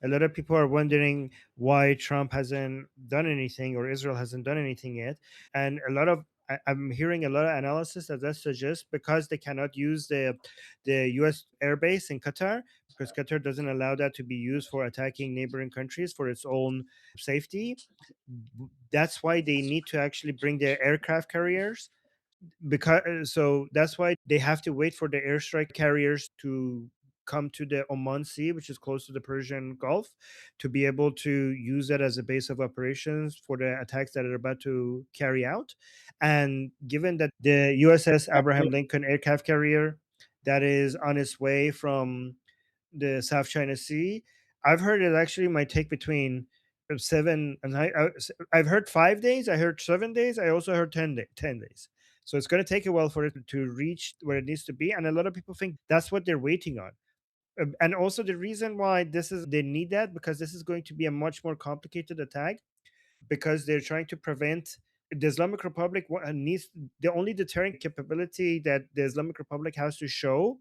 A lot of people are wondering why Trump hasn't done anything or Israel hasn't done anything yet. And I'm hearing a lot of analysis that suggests because they cannot use the U.S. airbase in Qatar, because Qatar doesn't allow that to be used for attacking neighboring countries for its own safety. That's why they need to actually bring their aircraft carriers, because so that's why they have to wait for the airstrike carriers to come to the Oman Sea, which is close to the Persian Gulf, to be able to use that as a base of operations for the attacks that are about to carry out. And given that the USS Abraham Lincoln aircraft carrier that is on its way from the South China Sea, I've heard it actually might take between I've heard 5 days, I heard 7 days, I also heard 10 days. So it's going to take a while for it to reach where it needs to be, and a lot of people think that's what they're waiting on. And also the reason why this is they need that, because this is going to be a much more complicated attack, because they're trying to prevent the Islamic Republic needs the only deterrent capability that the Islamic Republic has to show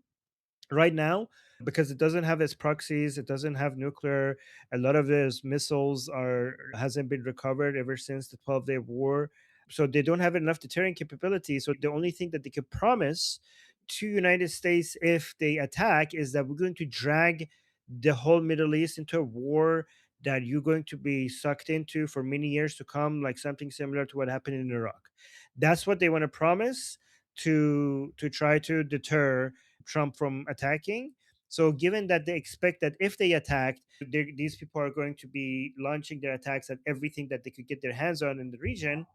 right now, because it doesn't have its proxies, it doesn't have nuclear. A lot of those missiles are hasn't been recovered ever since the 12-day war, so they don't have enough deterrent capability. So the only thing that they could promise to United States if they attack is that we're going to drag the whole Middle East into a war that you're going to be sucked into for many years to come, like something similar to what happened in Iraq. That's what they want to promise to try to deter Trump from attacking. So, given that they expect that if they attack, these people are going to be launching their attacks at everything that they could get their hands on in the region,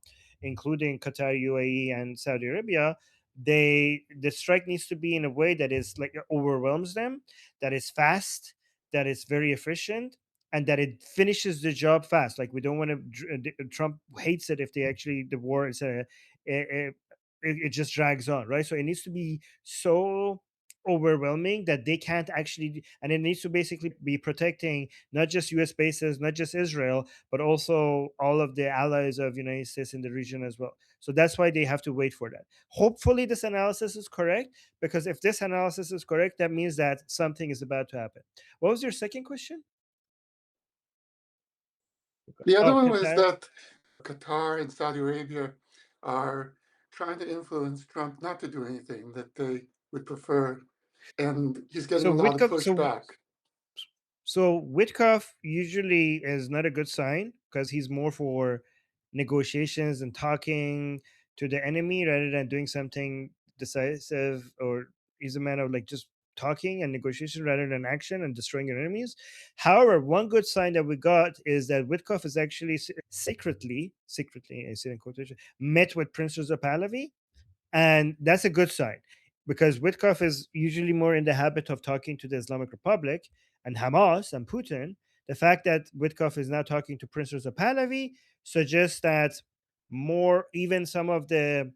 including Qatar, UAE, and Saudi Arabia. The strike needs to be in a way that is like overwhelms them, that is fast, that is very efficient, and that it finishes the job fast. Like we don't want to. Trump hates it if they actually the war is it just drags on, right? So it needs to be so overwhelming that they can't actually, and it needs to basically be protecting not just US bases, not just Israel, but also all of the allies of United States in the region as well. So that's why they have to wait for that. Hopefully this analysis is correct, because if this analysis is correct, that means that something is about to happen. What was your second question? The other Oh, one was Qatar. that Qatar and Saudi Arabia are trying to influence Trump not to do anything that they would prefer, and he's getting So a lot of Witkoff, so pushback. So Witkoff usually is not a good sign, because he's more for negotiations and talking to the enemy rather than doing something decisive, or he's a man of like just talking and negotiation rather than action and destroying your enemies. However, one good sign that we got is that Witkoff is actually secretly, I say in quotation, met with Prince Reza Pahlavi, and that's a good sign, because Witkoff is usually more in the habit of talking to the Islamic Republic and Hamas and Putin. The fact that Witkoff is now talking to Prince Reza Pahlavi suggests that more, even some of the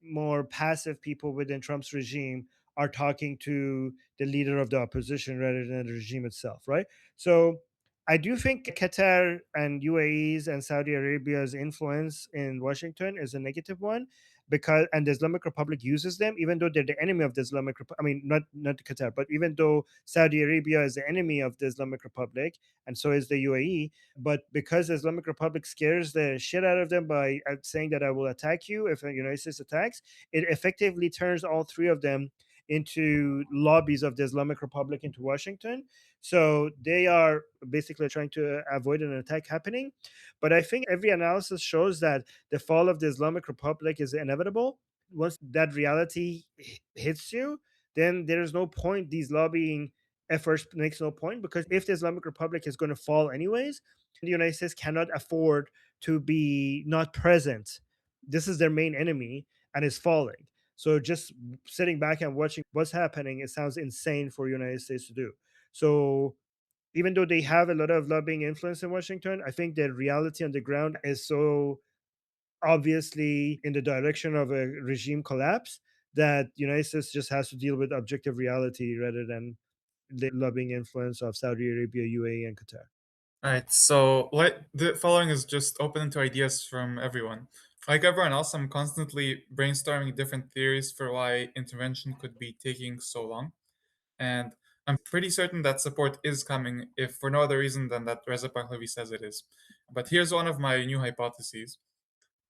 more passive people within Trump's regime are talking to the leader of the opposition rather than the regime itself, right? So I do think Qatar and UAE's and Saudi Arabia's influence in Washington is a negative one, because and the Islamic Republic uses them, even though they're the enemy of the Islamic Republic. I mean, not Qatar, but even though Saudi Arabia is the enemy of the Islamic Republic, and so is the UAE, but because the Islamic Republic scares the shit out of them by saying that I will attack you if the United States attacks, it effectively turns all three of them into lobbies of the Islamic Republic into Washington. So they are basically trying to avoid an attack happening. But I think every analysis shows that the fall of the Islamic Republic is inevitable. Once that reality hits you, then there is no point. These lobbying efforts makes no point, because if the Islamic Republic is going to fall anyways, the United States cannot afford to be not present. This is their main enemy and is falling. So just sitting back and watching what's happening, it sounds insane for United States to do. So even though they have a lot of lobbying influence in Washington, I think the reality on the ground is so obviously in the direction of a regime collapse that United States just has to deal with objective reality rather than the lobbying influence of Saudi Arabia, UAE, and Qatar. All right, so what the following is just open to ideas from everyone. Like everyone else, I'm constantly brainstorming different theories for why intervention could be taking so long. And I'm pretty certain that support is coming, if for no other reason than that Reza Pahlavi says it is. But here's one of my new hypotheses.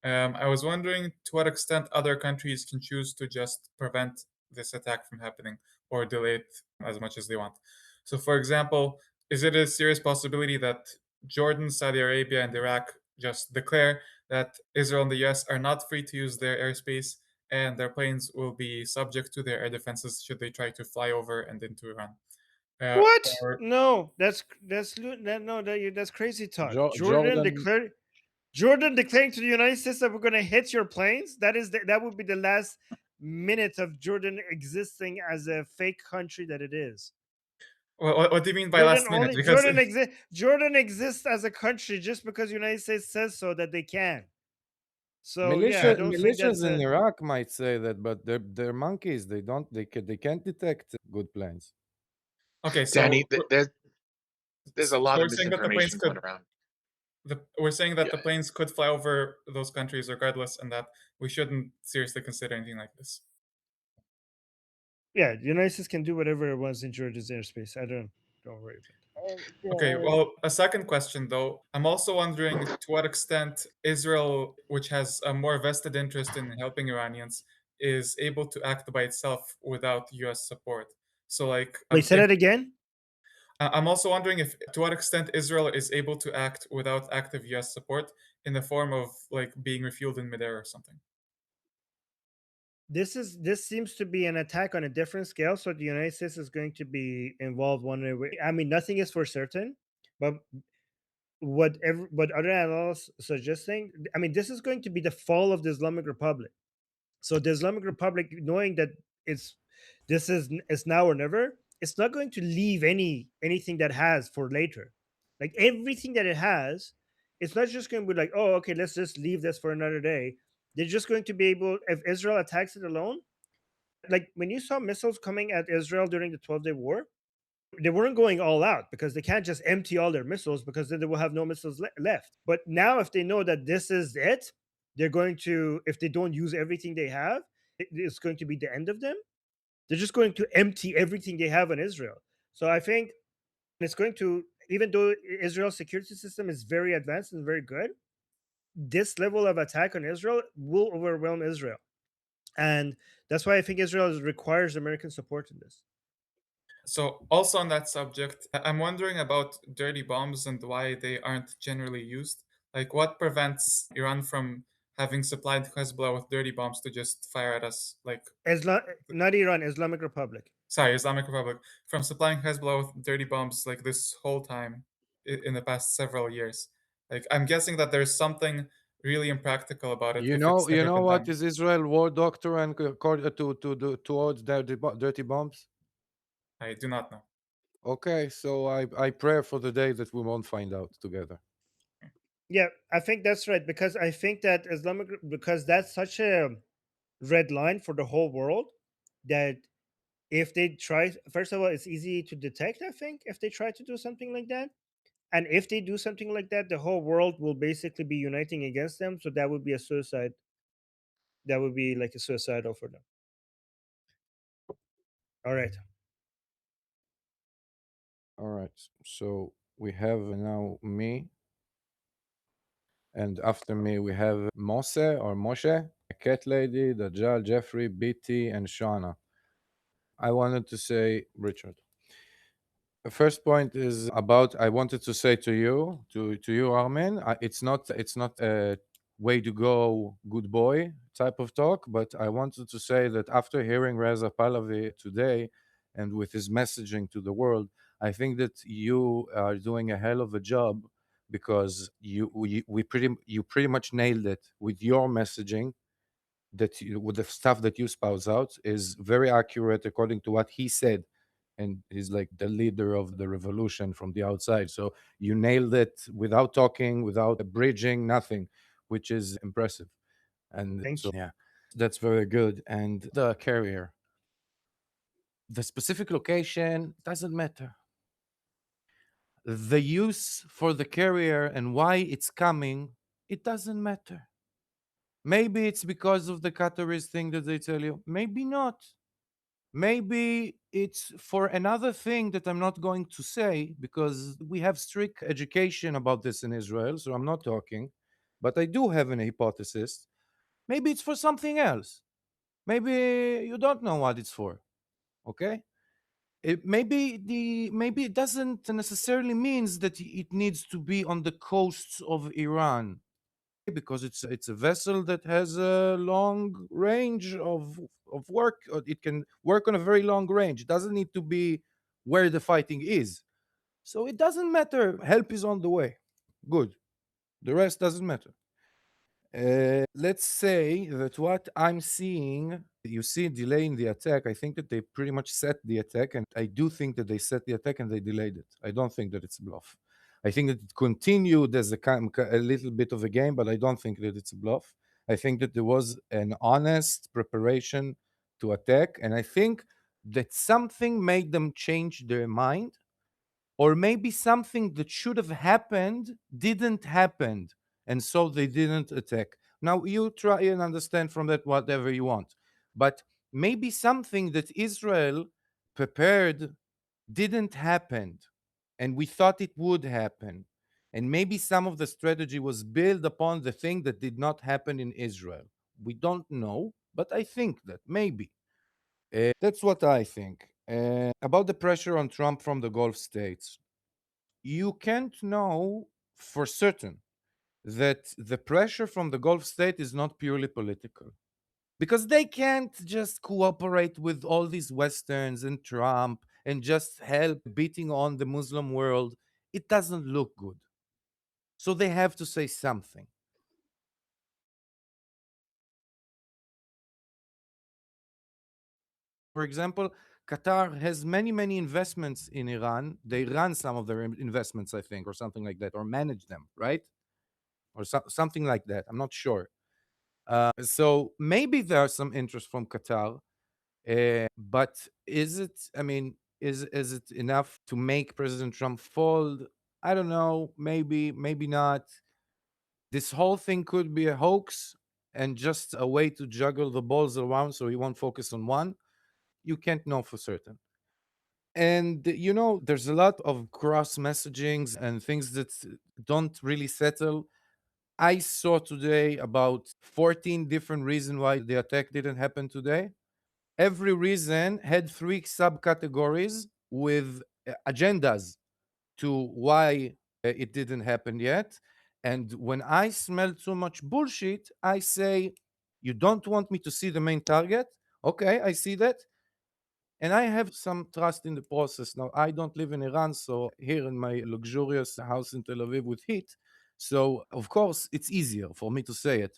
I was wondering to what extent other countries can choose to just prevent this attack from happening or delay it as much as they want. So, for example, is it a serious possibility that Jordan, Saudi Arabia, and Iraq just declare that Israel and the US are not free to use their airspace and their planes will be subject to their air defenses should they try to fly over and into Iran? What? Or No, that's crazy talk. Jordan, Jordan declaring to the United States that we're going to hit your planes. That would be the last minute of Jordan existing as a fake country that it is. what do you mean by last minute? Because Jordan exists as a country just because the United States says so that they can. So yeah, I don't think militias that's in a Iraq might say that, but they're monkeys. They can't detect good planes. okay, Danny, there's a so lot we're of saying that the planes misinformation going could around. we're saying that Yeah, the planes could fly over those countries regardless, and that we shouldn't seriously consider anything like this. yeah. The United States can do whatever it wants in Jordan's airspace. Don't worry about it. Okay, well, a second question though. I'm also wondering to what extent Israel, which has a more vested interest in helping Iranians, is able to act by itself without US support. So, like, Wait, say that again. I'm also wondering if to what extent Israel is able to act without active US support in the form of like being refueled in midair or something. This seems to be an attack on a different scale. So the United States is going to be involved one way. I mean, nothing is for certain, but what other analysts suggesting, I mean, this is going to be the fall of the Islamic Republic. So the Islamic Republic, knowing that it's it's now or never, it's not going to leave anything that has for later. Like everything that it has, it's not just going to be like, oh, okay, let's just leave this for another day. They're just going to be able, if Israel attacks it alone, like when you saw missiles coming at Israel during the 12-day war, they weren't going all out because they can't just empty all their missiles because then they will have no missiles left. But now, if they know that this is it, they're going to, if they don't use everything they have, it's going to be the end of them. They're just going to empty everything they have on Israel. So I think it's going to, even though Israel's security system is very advanced and very good, this level of attack on Israel will overwhelm Israel. And that's why I think Israel requires American support in this. So, also on that subject, I'm wondering about dirty bombs and why they aren't generally used. Like, what prevents Iran from having supplied Hezbollah with dirty bombs to just fire at us? Like, Not Iran, Islamic Republic. sorry, Islamic Republic, from supplying Hezbollah with dirty bombs like this whole time in the past several years. Like, I'm guessing that there's something really impractical about it if it's You never know been what done. is Israel war doctrine towards dirty bombs? I do not know. Okay, so I pray for the day that we won't find out together. Yeah, I think that's right because I think that because that's such a red line for the whole world that if they try, first of all, it's easy to detect. I think if they try to do something like that, and if they do something like that, the whole world will basically be uniting against them. So that would be a suicide. That would be like a suicidal for them. All right. All right, so we have now me, and after me we have Moshe, Cat Lady, Dajjal, Jeffrey, BT, and Shauna. I wanted to say, Richard. The first point is about I wanted to say to you, Armin. It's not a way to go, good boy type of talk, but I wanted to say that after hearing Reza Pahlavi today, and with his messaging to the world, I think that you are doing a hell of a job because you pretty much nailed it with your messaging. With the stuff that you spouse out is very accurate according to what he said, and he's like the leader of the revolution from the outside. So you nailed it without talking, without bridging, nothing, which is impressive. And Thank so you. yeah, that's very good. And the carrier, the specific location doesn't matter. The use for the carrier and why it's coming, it doesn't matter. Maybe it's because of the Qataris thing that they tell you. Maybe not. Maybe it's for another thing that I'm not going to say, because we have strict education about this in Israel, so I'm not talking. But I do have an hypothesis. Maybe it's for something else. Maybe you don't know what it's for. Okay? Maybe it doesn't necessarily means that it needs to be on the coasts of Iran, because it's a vessel that has a long range of work. It can work on a very long range. It doesn't need to be where the fighting is. So it doesn't matter. Help is on the way. Good. The rest doesn't matter. Let's say that what I'm seeing, you see a delay in the attack. I think that they pretty much set the attack, and I do think that they set the attack and they delayed it. I don't think that it's a bluff. I think that it continued as a little bit of a game, but I don't think that it's a bluff. I think that there was an honest preparation to attack, and I think that something made them change their mind, or maybe something that should have happened didn't happen, and so they didn't attack. Now you try and understand from that whatever you want, but maybe something that Israel prepared didn't happen, and we thought it would happen, and maybe some of the strategy was built upon the thing that did not happen in Israel. We don't know, but I think that maybe. That's what I think. About the pressure on Trump from the Gulf states, you can't know for certain that the pressure from the Gulf state is not purely political, because they can't just cooperate with all these Westerns and Trump and just help beating on the Muslim world. It doesn't look good. So they have to say something. For example, Qatar has many, many investments in Iran. They run some of their investments, I think, or something like that, or manage them, right? Or something like that. I'm not sure. So maybe there's some interest from Qatar, but is it? I mean, is it enough to make President Trump fold? I don't know. Maybe, maybe not. This whole thing could be a hoax and just a way to juggle the balls around so he won't focus on one. You can't know for certain. And there's a lot of cross messagings and things that don't really settle. I saw today about 14 different reasons why the attack didn't happen today. Every reason had 3 subcategories with agendas to why it didn't happen yet. And when I smell too much bullshit, I say, you don't want me to see the main target? Okay, I see that. And I have some trust in the process. Now, I don't live in Iran, so here in my luxurious house in Tel Aviv with heat. So, of course, it's easier for me to say it.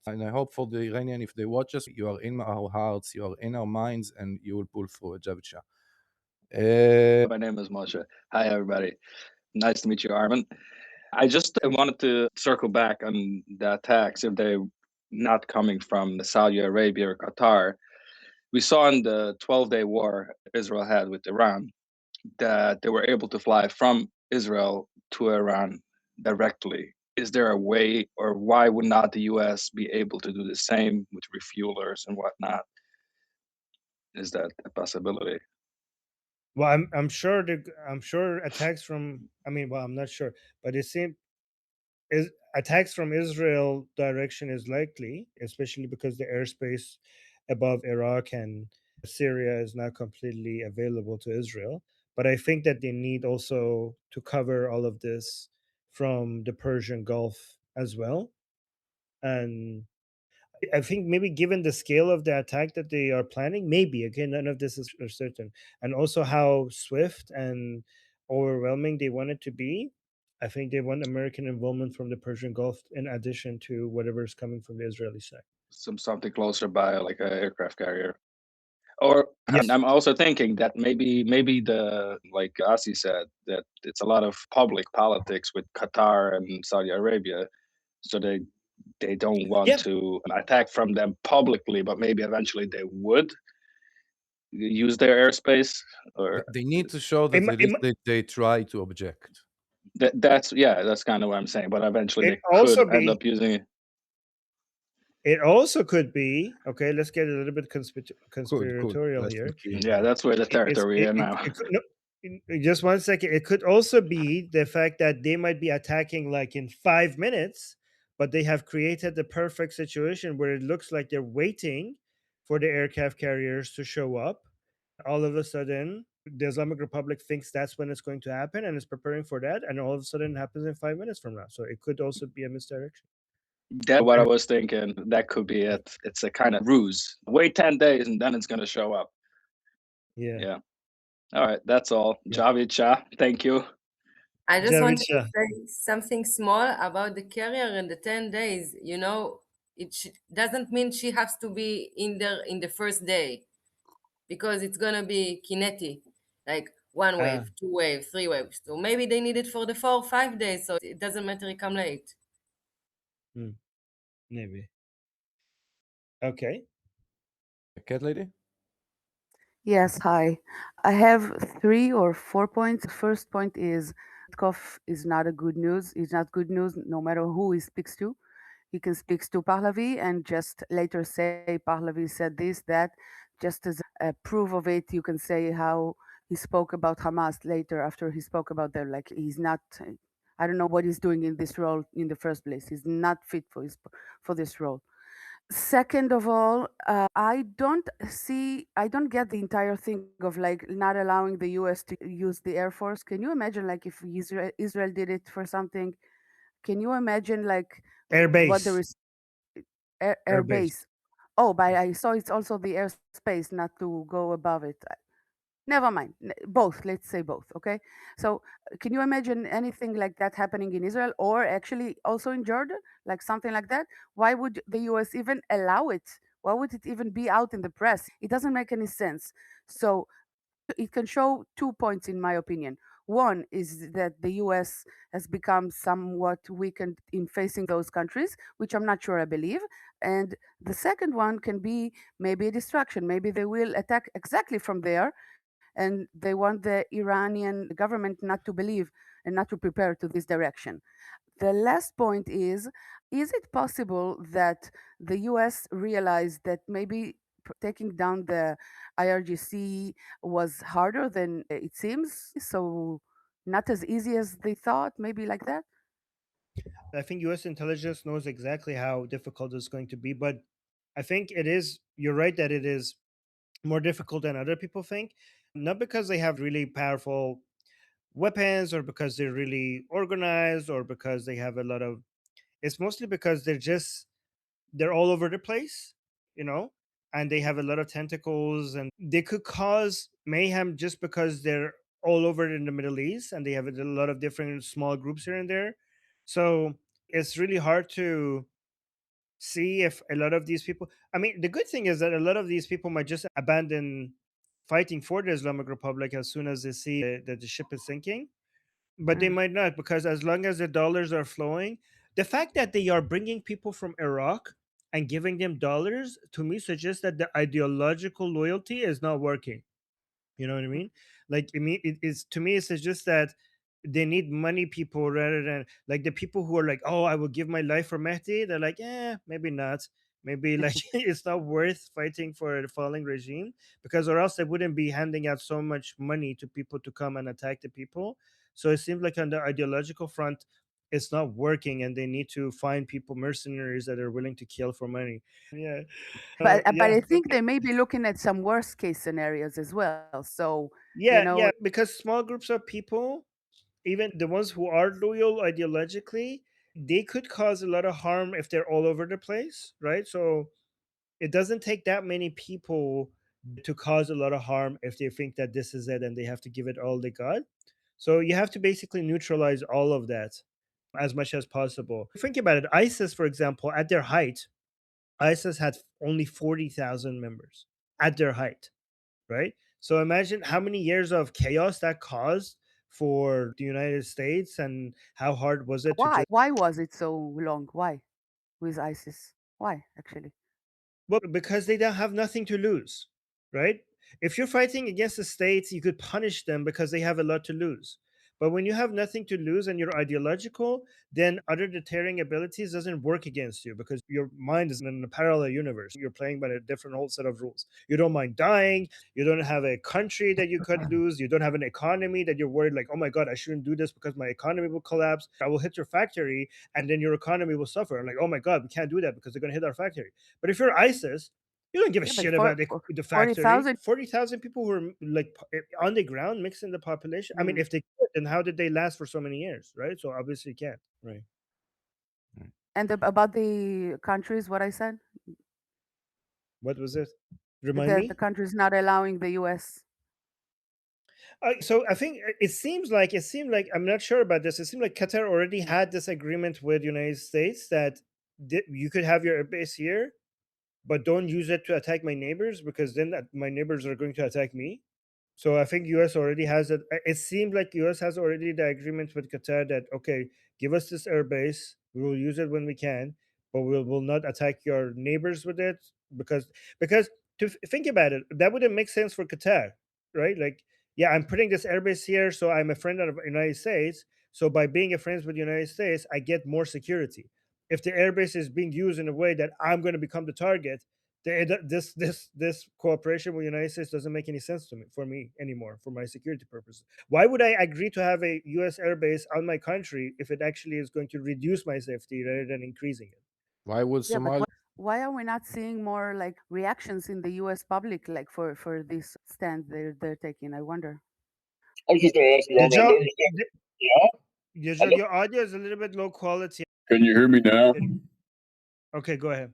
And I hope for the Iranian, if they watch us, you are in our hearts, you are in our minds, and you will pull through it, Javid Shah. My name is Moshe. Hi, everybody. Nice to meet you, Armin. I just wanted to circle back on the attacks, if they're not coming from Saudi Arabia or Qatar. We saw in the 12-day war Israel had with Iran that they were able to fly from Israel to Iran directly. Is there a way, or why would not the US be able to do the same with refuelers and whatnot? Is that a possibility? Well, I'm sure attacks from, well, I'm not sure, but it seems attacks from Israel direction is likely, especially because the airspace above Iraq and Syria is not completely available to Israel. But I think that they need also to cover all of this from the Persian Gulf as well. And I think maybe given the scale of the attack that they are planning, maybe, again, none of this is for certain, and also how swift and overwhelming they want it to be, I think they want American involvement from the Persian Gulf in addition to whatever is coming from the Israeli side. Something closer by, like an aircraft carrier. Or Yes. I'm also thinking that maybe the, like Asi said, that it's a lot of public politics with Qatar and Saudi Arabia, so they don't want Yeah. to attack from them publicly, but maybe eventually they would use their airspace. Or They need to show that at least they try to object. that's kind of what I'm saying. But eventually It they also could end up using it. It also could be, okay, let's get a little bit Could. conspiratorial That's the here. key. Yeah, that's where the It's territory is now. it could, no, just one second. It could also be the fact that they might be attacking like in 5 minutes, but they have created the perfect situation where it looks like they're waiting for the aircraft carriers to show up. All of a sudden, the Islamic Republic thinks that's when it's going to happen and is preparing for that, and all of a sudden it happens in 5 minutes from now. So it could also be a misdirection. That's what I was thinking. That could be it. It's a kind of ruse. Wait 10 days and then it's going to show up. Yeah. Yeah. All right. That's all. Yeah. Javid Shah, thank you. I just Javid wanted Shah. to say something small about the carrier and the 10 days. You know, it doesn't mean she has to be in there in the first day, because it's going to be kinetic, like one wave, 2 waves, 3 waves. So maybe they need it for the 4 or 5 days, so it doesn't matter it come late. Maybe. Okay. Cat lady? Yes, hi. I have 3 or 4 points. The first point is Witkoff is not a good news. It's not good news no matter who he speaks to. He can speak to Pahlavi and just later say Pahlavi said this, that. Just as a proof of it, you can say how he spoke about Hamas later after he spoke about them. Like he's not, I don't know what he's doing in this role in the first place. He's not fit for this role. Second of all, I don't get the entire thing of like not allowing the US to use the Air Force. Can you imagine like if Israel did it for something? Can you imagine like what there Airbase. is air base? Oh, but I saw it's also the airspace, not to go above it. Never mind. Both. Let's say both. Okay. So, can you imagine anything like that happening in Israel or actually also in Jordan, like something like that? Why would the US even allow it? Why would it even be out in the press? It doesn't make any sense. So, it can show 2 points, in my opinion. One is that the US has become somewhat weakened in facing those countries, which I'm not sure I believe. And the second one can be maybe a distraction. Maybe they will attack exactly from there, and they want the Iranian government not to believe and not to prepare to this direction. The last point is it possible that the US realized that maybe taking down the IRGC was harder than it seems? So, not as easy as they thought, maybe like that? I think US intelligence knows exactly how difficult it's going to be, but I think you're right that it is more difficult than other people think. Not because they have really powerful weapons or because they're really organized or because they have a lot of, it's mostly because they're all over the place, you know, and they have a lot of tentacles and they could cause mayhem just because they're all over in the Middle East and they have a lot of different small groups here and there. So it's really hard to see if a lot of these people, I mean, the good thing is that a lot of these people might just abandon fighting for the Islamic Republic as soon as they see that the ship is sinking, but they might not, because as long as the dollars are flowing, the fact that they are bringing people from Iraq and giving them dollars to me suggests that the ideological loyalty is not working. You know what I mean? Like, I mean, it is, to me, it suggests that they need money people rather than like the people who are like, oh, I will give my life for Mehdi. They're like, maybe not. Maybe like it's not worth fighting for a falling regime, because or else they wouldn't be handing out so much money to people to come and attack the people. So it seems like on the ideological front, it's not working, and they need to find people, mercenaries that are willing to kill for money. Yeah. But Yeah. I think they may be looking at some worst case scenarios as well. So, Yeah, because small groups of people, even the ones who are loyal ideologically, they could cause a lot of harm if they're all over the place, right? So it doesn't take that many people to cause a lot of harm if they think that this is it and they have to give it all they got. So you have to basically neutralize all of that as much as possible. Think about it. ISIS, for example, at their height, ISIS had only 40,000 members at their height, right? So imagine how many years of chaos that caused for the United States, and how hard was it to just, why was it so long? Why with ISIS? Why actually? well, because they don't have nothing to lose, right? If you're fighting against the states, you could punish them because they have a lot to lose. But when you have nothing to lose and you're ideological, then other deterring abilities doesn't work against you because your mind is in a parallel universe. You're playing by a different whole set of rules. You don't mind dying. You don't have a country that you could lose. You don't have an economy that you're worried like, oh my God, I shouldn't do this because my economy will collapse. I will hit your factory and then your economy will suffer. I'm like, oh my God, we can't do that because they're going to hit our factory. But if you're ISIS, you don't give a Yeah, shit but about the factory. 40,000. 40,000 people who are like on the ground mixing the population. I mean, if they could, then how did they last for so many years, right? So obviously you can't, right? And about the countries, what I said, What was it? Remind the me. countries not allowing the U.S. So I think it seemed like I'm not sure about this. It seemed like Qatar already had this agreement with United States that you could have your base here, but don't use it to attack my neighbors because then my neighbors are going to attack me. So I think US already has it. It seemed like US has already the agreement with Qatar that okay, give us this airbase, we will use it when we can, but we will not attack your neighbors with it because think about it, that wouldn't make sense for Qatar, right? Like, yeah, I'm putting this airbase here, so I'm a friend of the United States. So by being a friend with the United States, I get more security. If the airbase is being used in a way that I'm going to become the target, this cooperation with the United States doesn't make any sense to me for me anymore for my security purposes. Why would I agree to have a U.S. airbase on my country if it actually is going to reduce my safety rather than increasing it? Why would Yeah, but Somalia? why are we not seeing more like reactions in the U.S. public, like for this stand they're taking? I wonder. I was just going to ask you, Did Armin, I know y'all, you said, did- yeah, your audio is a little bit low quality. can you hear me now? Okay, go ahead.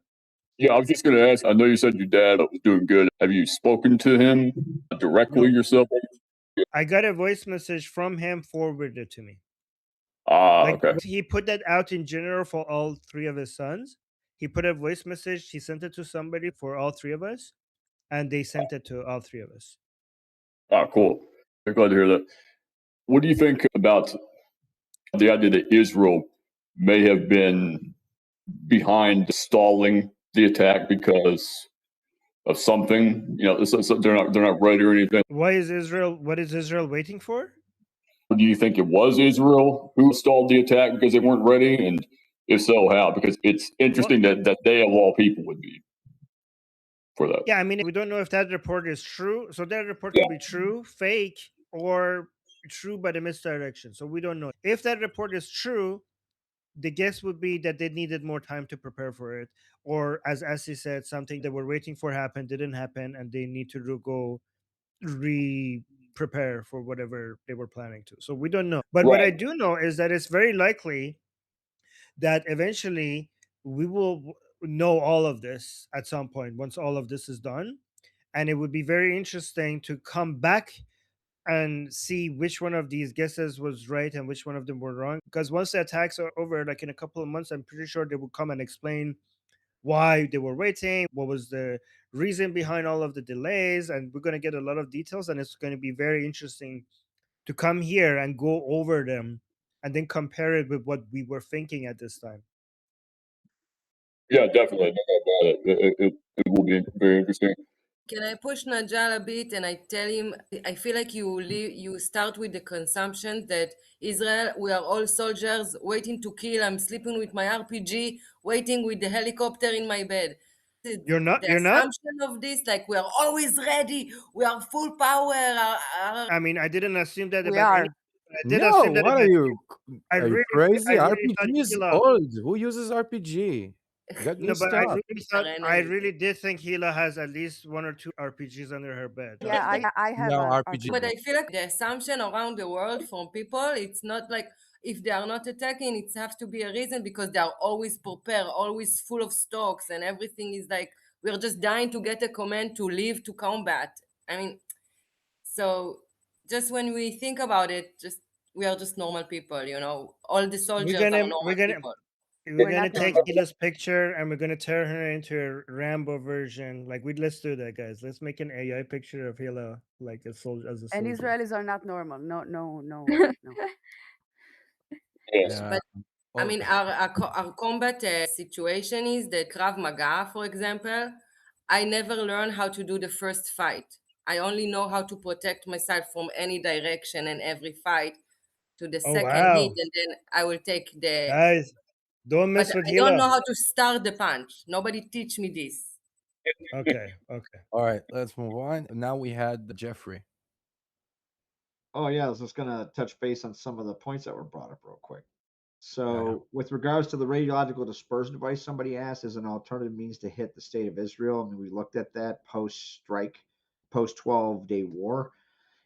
Yeah, I was just going to ask, I know you said your dad was doing good. Have you spoken to him directly No, yourself? I got a voice message from him forwarded to me. Ah, okay. He put that out in general for all three of his sons. He put a voice message. He sent it to somebody for all three of us, and they sent it to all three of us. Ah, cool. I'm glad to hear that. What do you think about the idea that Israel may have been behind stalling the attack because of something? You know, they're not ready or anything. What is Israel waiting for? Do you think it was Israel who stalled the attack because they weren't ready? And if so, how? Because it's interesting that they of all people would be for that. Yeah, I mean, we don't know if that report is true. So that report could be true, fake, or true but a misdirection. So we don't know. If that report is true, the guess would be that they needed more time to prepare for it. Or as Assi said, something they were waiting for happened, didn't happen, and they need to go prepare for whatever they were planning to. So we don't know. But what I do know is that it's very likely that eventually we will know all of this at some point once all of this is done. And it would be very interesting to come back and see which one of these guesses was right and which one of them were wrong. Because once the attacks are over, like in a couple of months, I'm pretty sure they will come and explain why they were waiting, what was the reason behind all of the delays, and we're going to get a lot of details, and it's going to be very interesting to come here and go over them and then compare it with what we were thinking at this time. Yeah, definitely. No doubt about it. It will be very interesting. Can I push Najal a bit and I tell him, I feel like you start with the consumption that Israel, we are all soldiers waiting to kill. I'm sleeping with my RPG, waiting with the helicopter in my bed. You're not. The assumption of this, like we are always ready, we are full power. I mean, I didn't assume that We about are. any. I did No, assume that what are about. you? I Are you really, crazy? I really thought RPG is Hila. old. Who uses RPG? Get No, new but I stuff. really thought. I really did think Hila has at least one or two RPGs under her bed. Yeah, I have No an RPG. But I feel like the assumption around the world from people, it's not like if they are not attacking, it has to be a reason because they are always prepared, always full of stocks, and everything is like we're just dying to get a command to leave to combat. I mean, so just when we think about it, just we are just normal people, you know. All the soldiers are normal people. We're gonna not take normal. Hila's picture and we're gonna turn her into a Rambo version. Like let's do that, guys. Let's make an AI picture of Hila like a soldier as a And soldier. Israelis are not normal. No, no, no, no. Yes. But I mean, our combat situation is that Krav Maga, for example, I never learned how to do the first fight. I only know how to protect myself from any direction and every fight. to the Oh second hit, wow, and then I will take the. guys, don't But mess with I don't know Hila. how to start the punch. Nobody teach me this. Okay, okay. All right, let's move on. Now we had Jeffrey. Oh yeah, I was just gonna touch base on some of the points that were brought up real quick. Yeah, yeah. So, with regards to the radiological dispersion device, somebody asked as an alternative means to hit the state of Israel. I mean, we looked at that post strike, post 12-day war.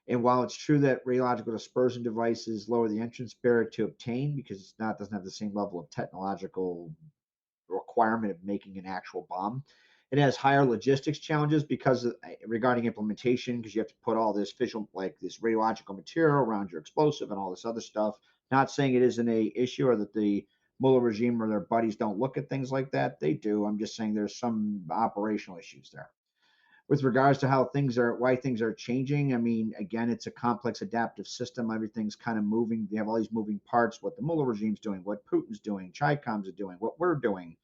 And while it's true that radiological dispersion devices lower the entrance barrier to obtain because doesn't have the same level of technological requirement of making an actual bomb. It has higher logistics challenges because regarding implementation, because you have to put all this fission, like this radiological material around your explosive and all this other stuff. Not saying it isn't a issue or that the Mullah regime or their buddies don't look at things like that. They do. I'm just saying there's some operational issues there. With regards to why things are changing, I mean, again, it's a complex adaptive system. Everything's kind of moving. They have all these moving parts, what the Mullah regime's doing, what Putin's doing, Chaikom's are doing, what we're doing.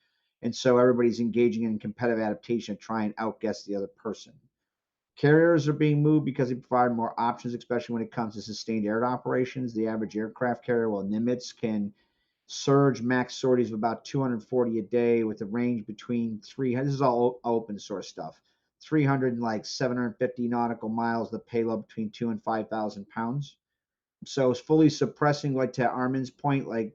And so everybody's engaging in competitive adaptation to try and outguess the other person. Carriers are being moved because they provide more options, especially when it comes to sustained air operations. The average aircraft carrier, well, Nimitz can surge max sorties of about 240 a day with a range between 300. This is all open source stuff. 300 and like 750 nautical miles. The payload between 2 and 5,000 pounds. So it's fully suppressing, like to Armin's point, like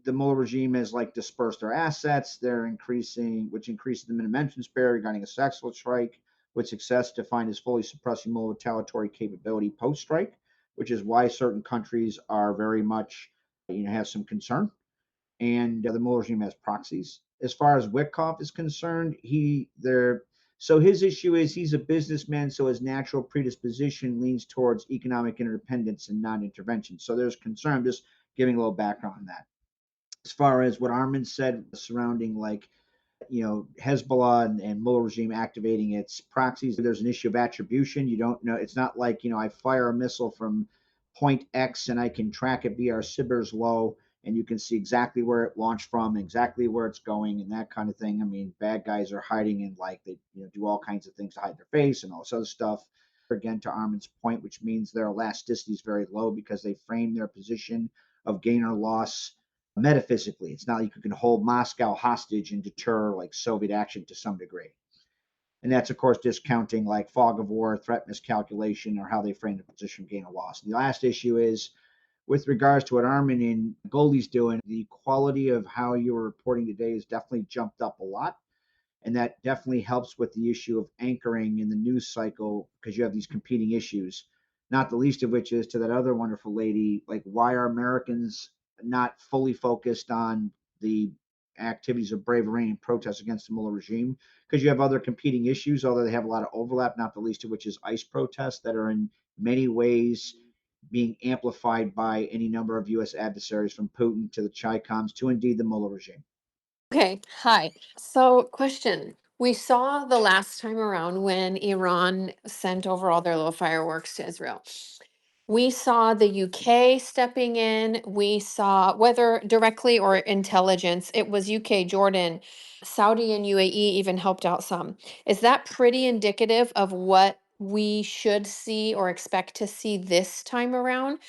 the Mullah regime has like dispersed their assets. They're increasing, which increases the minimum entrance barrier regarding a sexual strike, with success defined as fully suppressing Mullah retaliatory capability post strike, which is why certain countries are very much, have some concern. And the Mullah regime has proxies. As far as Witkoff is concerned, so his issue is he's a businessman, so his natural predisposition leans towards economic interdependence and non-intervention. So there's concern. I'm just giving a little background on that. As far as what Armin said surrounding Hezbollah and Mullah regime activating its proxies, there's an issue of attribution. You don't know. It's not like, I fire a missile from point X and I can track it via our Sibir's low and you can see exactly where it launched from, exactly where it's going and that kind of thing. I mean, bad guys are hiding and they do all kinds of things to hide their face and all this other stuff. Again, to Armin's point, which means their elasticity is very low because they frame their position of gain or loss metaphysically. It's not like you can hold Moscow hostage and deter like Soviet action to some degree. And that's, of course, discounting like fog of war, threat miscalculation, or how they frame the position, gain or loss. And the last issue is with regards to what Armin and Goldie's doing, the quality of how you were reporting today has definitely jumped up a lot. And that definitely helps with the issue of anchoring in the news cycle because you have these competing issues, not the least of which is to that other wonderful lady, like why are Americans not fully focused on the activities of brave Iranian protests against the Mullah regime? Because you have other competing issues, although they have a lot of overlap, not the least of which is ICE protests that are in many ways being amplified by any number of U.S. adversaries from Putin to the Chaicoms to indeed the Mullah regime. Okay, hi. So, question. We saw the last time around when Iran sent over all their little fireworks to Israel. We saw the UK stepping in. We saw, whether directly or intelligence, it was UK, Jordan, Saudi, and UAE even helped out some. Is that pretty indicative of what we should see or expect to see this time around?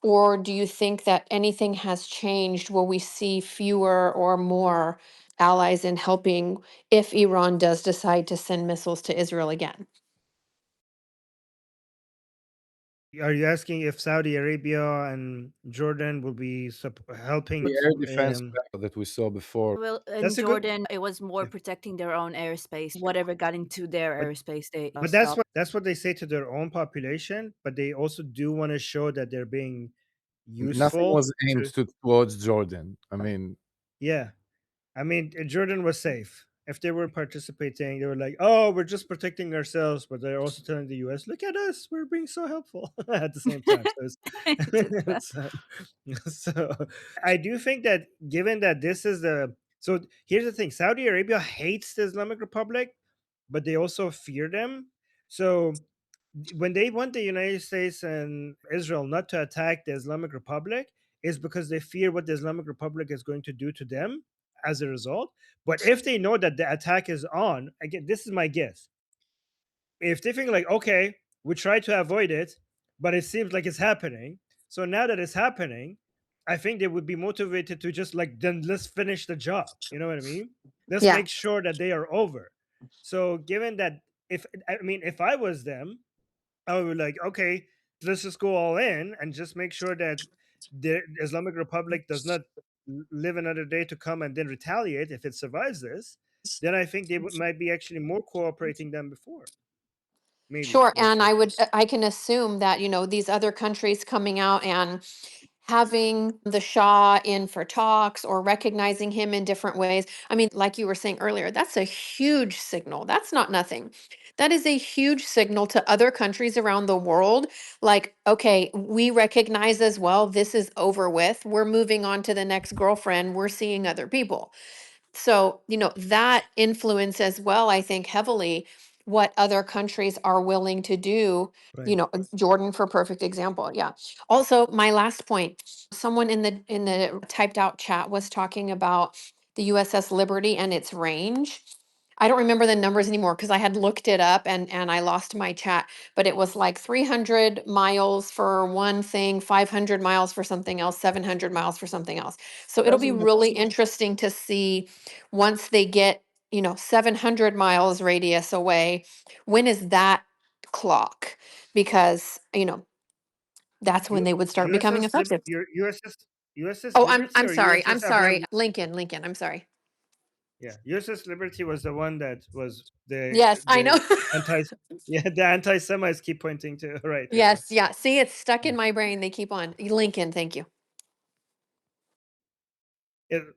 Or do you think that anything has changed? Will we see fewer or more allies in helping if Iran does decide to send missiles to Israel again? Are you asking if Saudi Arabia and Jordan will be helping? The air defense that we saw before. Well, in That's a good- Jordan, it was more protecting their own airspace. Whatever got into their airspace, they But that's what they say to their own population. But they also do want to show that they're being useful. Nothing was aimed towards Jordan. I mean, Yeah, I mean Jordan was safe. If they were participating, they were like, "Oh, we're just protecting ourselves," but they're also telling the U.S., "Look at us, we're being so helpful." At the same time, so I do think that given that this is here's the thing: Saudi Arabia hates the Islamic Republic, but they also fear them. So when they want the United States and Israel not to attack the Islamic Republic, is because they fear what the Islamic Republic is going to do to them as a result. But if they know that the attack is on, again, this is my guess. If they think like, okay, we try to avoid it, but it seems like it's happening, So now that it's happening, I think they would be motivated to just like, then let's finish the job. You know what I mean? Let's Yeah. make sure that they are over. So given that, if I was them, I would be like, okay, let's just go all in and just make sure that the Islamic Republic does not live another day to come and then retaliate if it survives this. Then I think they might be actually more cooperating than before. Maybe. Sure. We'll And see. I can assume that, these other countries coming out and having the Shah in for talks or recognizing him in different ways. I mean, like you were saying earlier, that's a huge signal. That's not nothing. That is a huge signal to other countries around the world. Like, okay, we recognize as well, this is over with. We're moving on to the next girlfriend. We're seeing other people. So, that influence as well, I think heavily what other countries are willing to do. Right. Jordan for perfect example. Yeah. Also, my last point, someone in the typed out chat was talking about the USS Liberty and its range. I don't remember the numbers anymore because I had looked it up and I lost my chat, but it was like 300 miles for one thing, 500 miles for something else, 700 miles for something else. So it'll be really interesting to see once they get, 700 miles radius away, when is that clock? Because, that's when they would start becoming effective. USS Oh, Liberty I'm or sorry. I'm USS Abraham? sorry. Lincoln, I'm sorry. Yeah, USS Liberty was the one that was the Yes, I know. anti. Yeah, the anti-Semites keep pointing to. Right. Okay. Yes, yeah. See, it's stuck in my brain. They keep on. Lincoln, thank you.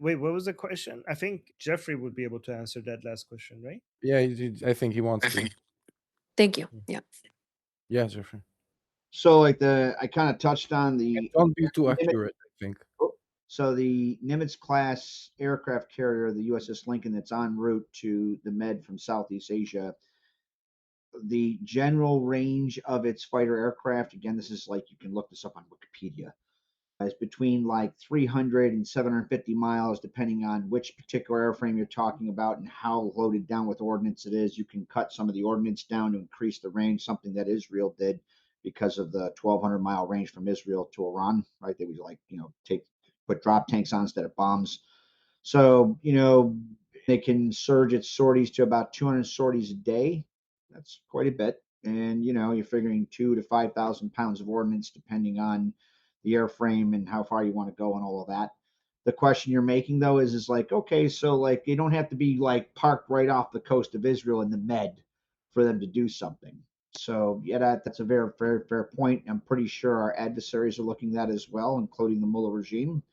Wait, what was the question? I think Jeffrey would be able to answer that last question, right? Yeah, I think he wants to. Thank you. Yeah. Yeah, Jeffrey. So I kind of touched on the. Don't be too accurate, I think. So the Nimitz class aircraft carrier, the USS Lincoln, that's en route to the Med from Southeast Asia. The general range of its fighter aircraft, again, this is like, you can look this up on Wikipedia, is between like 300 and 750 miles, depending on which particular airframe you're talking about and how loaded down with ordnance it is. You can cut some of the ordnance down to increase the range, something that Israel did because of the 1,200-mile range from Israel to Iran, right? They would like, put drop tanks on instead of bombs. So, they can surge its sorties to about 200 sorties a day. That's quite a bit. And, you're figuring 2,000 to 5,000 pounds of ordnance, depending on the airframe and how far you want to go and all of that. The question you're making, though, is like, okay, so like you don't have to be like parked right off the coast of Israel in the Med for them to do something. So yeah, that's a very, very fair point. I'm pretty sure our adversaries are looking at that as well, including the Mullah regime,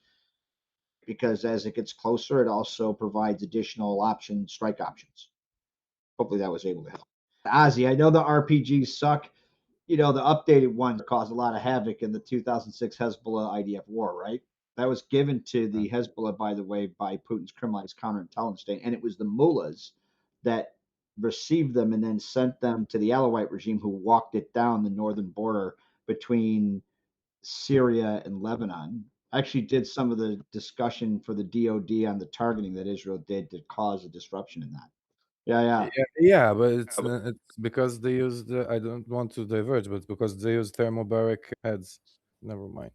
because as it gets closer, it also provides additional strike options. Hopefully that was able to help. Ozzy, I know the RPGs suck. The updated ones caused a lot of havoc in the 2006 Hezbollah IDF war, right? That was given to the Hezbollah, by the way, by Putin's criminalized counterintelligence state. And it was the mullahs that received them and then sent them to the Alawite regime, who walked it down the northern border between Syria and Lebanon. I actually did some of the discussion for the DOD on the targeting that Israel did to cause a disruption in that. Yeah, but it's because they use I don't want to diverge, but because they use thermobaric heads. Never mind.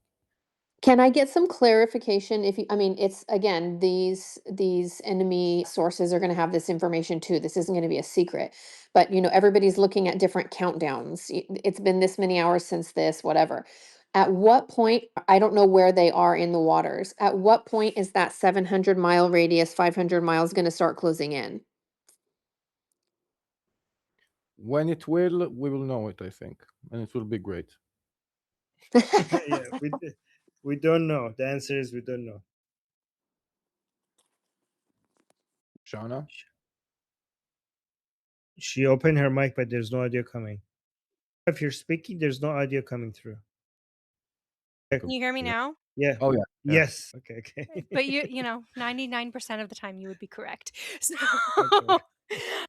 Can I get some clarification? It's again, these enemy sources are going to have this information too. This isn't going to be a secret, but everybody's looking at different countdowns. It's been this many hours since this, whatever. At what point, I don't know where they are in the waters. At what point is that 700-mile radius, 500 miles going to start closing in? When it will, we will know it, I think, and it will be great. Yeah, we don't know. The answer is we don't know. Shauna? She opened her mic, but there's no audio coming. If you're speaking, there's no audio coming through. Can you hear me now? Yeah. Oh yeah. Yes. Okay. But 99% of the time you would be correct. So Okay.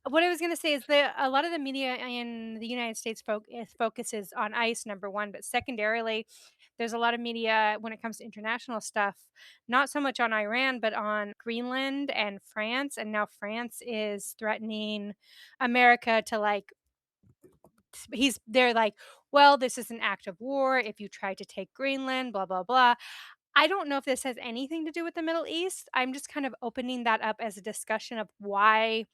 what I was going to say is a lot of the media in the United States focuses on ICE, number one, but secondarily, there's a lot of media when it comes to international stuff, not so much on Iran, but on Greenland and France. And now France is threatening America to they're like, well, this is an act of war if you try to take Greenland, blah, blah, blah. I don't know if this has anything to do with the Middle East. I'm just kind of opening that up as a discussion of why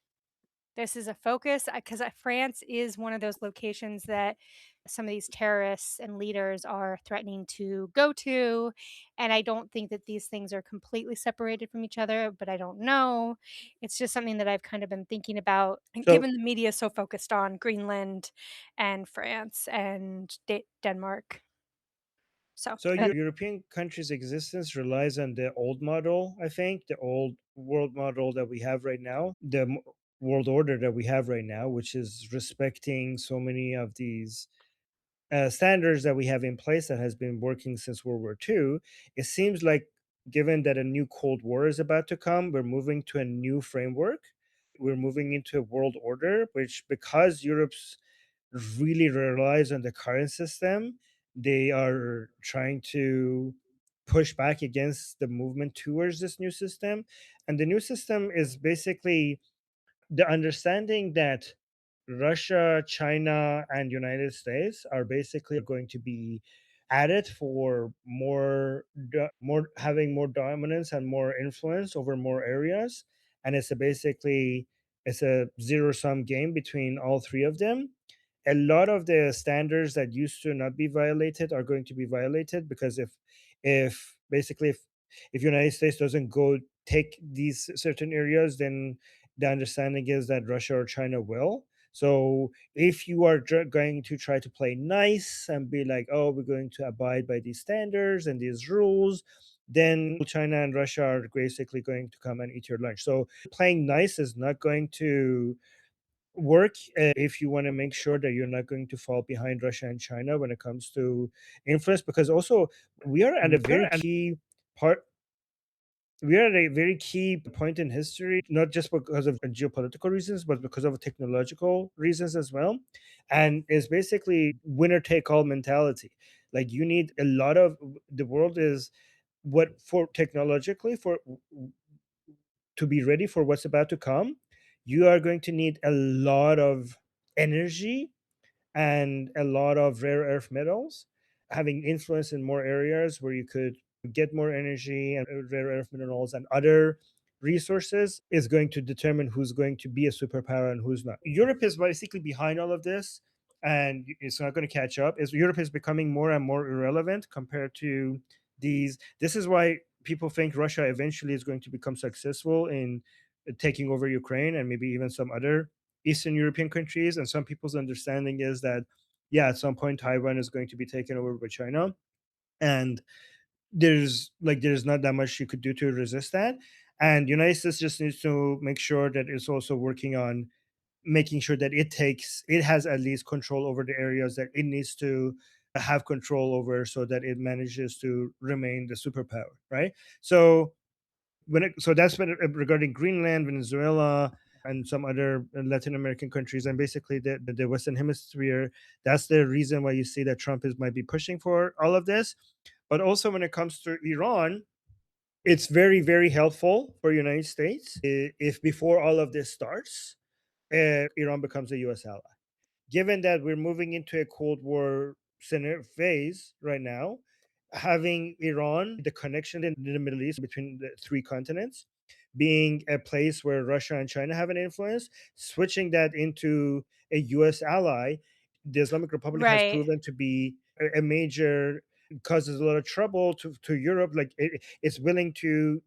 this is a focus, because France is one of those locations that some of these terrorists and leaders are threatening to go to, and I don't think that these things are completely separated from each other, but I don't know. It's just something that I've kind of been thinking about, and So given the media is so focused on Greenland and France and Denmark. So European countries' existence relies on the old model, I think, the old world model that we have right now, world order that we have right now, which is respecting so many of these standards that we have in place that has been working since World War II. It seems like, given that a new Cold War is about to come, we're moving to a new framework. We're moving into a world order, which, because Europe's really relies on the current system, they are trying to push back against the movement towards this new system. And the new system is basically the understanding that Russia, China, and United States are basically going to be at it for more having more dominance and more influence over more areas, and it's a zero sum game between all three of them. A lot of the standards that used to not be violated are going to be violated, because if basically if United States doesn't go take these certain areas, then the understanding is that Russia or China will. So if you are going to try to play nice and be like, oh, we're going to abide by these standards and these rules, then China and Russia are basically going to come and eat your lunch. So playing nice is not going to work if you want to make sure that you're not going to fall behind Russia and China when it comes to influence, because also we are at a very key part we are at a very key point in history, not just because of geopolitical reasons, but because of technological reasons as well. And it's basically winner take all mentality. Like, you need a lot of the world is what for technologically for to be ready for what's about to come. You are going to need a lot of energy and a lot of rare earth metals, having influence in more areas where you could get more energy and rare earth minerals and other resources is going to determine who's going to be a superpower and who's not. Europe is basically behind all of this, and it's not going to catch up. Is Europe is becoming more and more irrelevant compared to these. This is why people think Russia eventually is going to become successful in taking over Ukraine and maybe even some other Eastern European countries. And some people's understanding is that, yeah, at some point Taiwan is going to be taken over by China, and there's not that much you could do to resist that. And United States just needs to make sure that it's also working on making sure that it has at least control over the areas that it needs to have control over, so that it manages to remain the superpower, right? So that's been regarding Greenland, Venezuela, and some other Latin American countries, and basically the Western Hemisphere. That's the reason why you see that Trump might be pushing for all of this. But also, when it comes to Iran, it's very, very helpful for United States if before all of this starts, Iran becomes a U.S. ally. Given that we're moving into a Cold War phase right now, having Iran, the connection in the Middle East between the three continents, being a place where Russia and China have an influence, switching that into a US ally, the Islamic Republic has Right. proven to be a major, causes a lot of trouble to Europe. Like, it's willing to,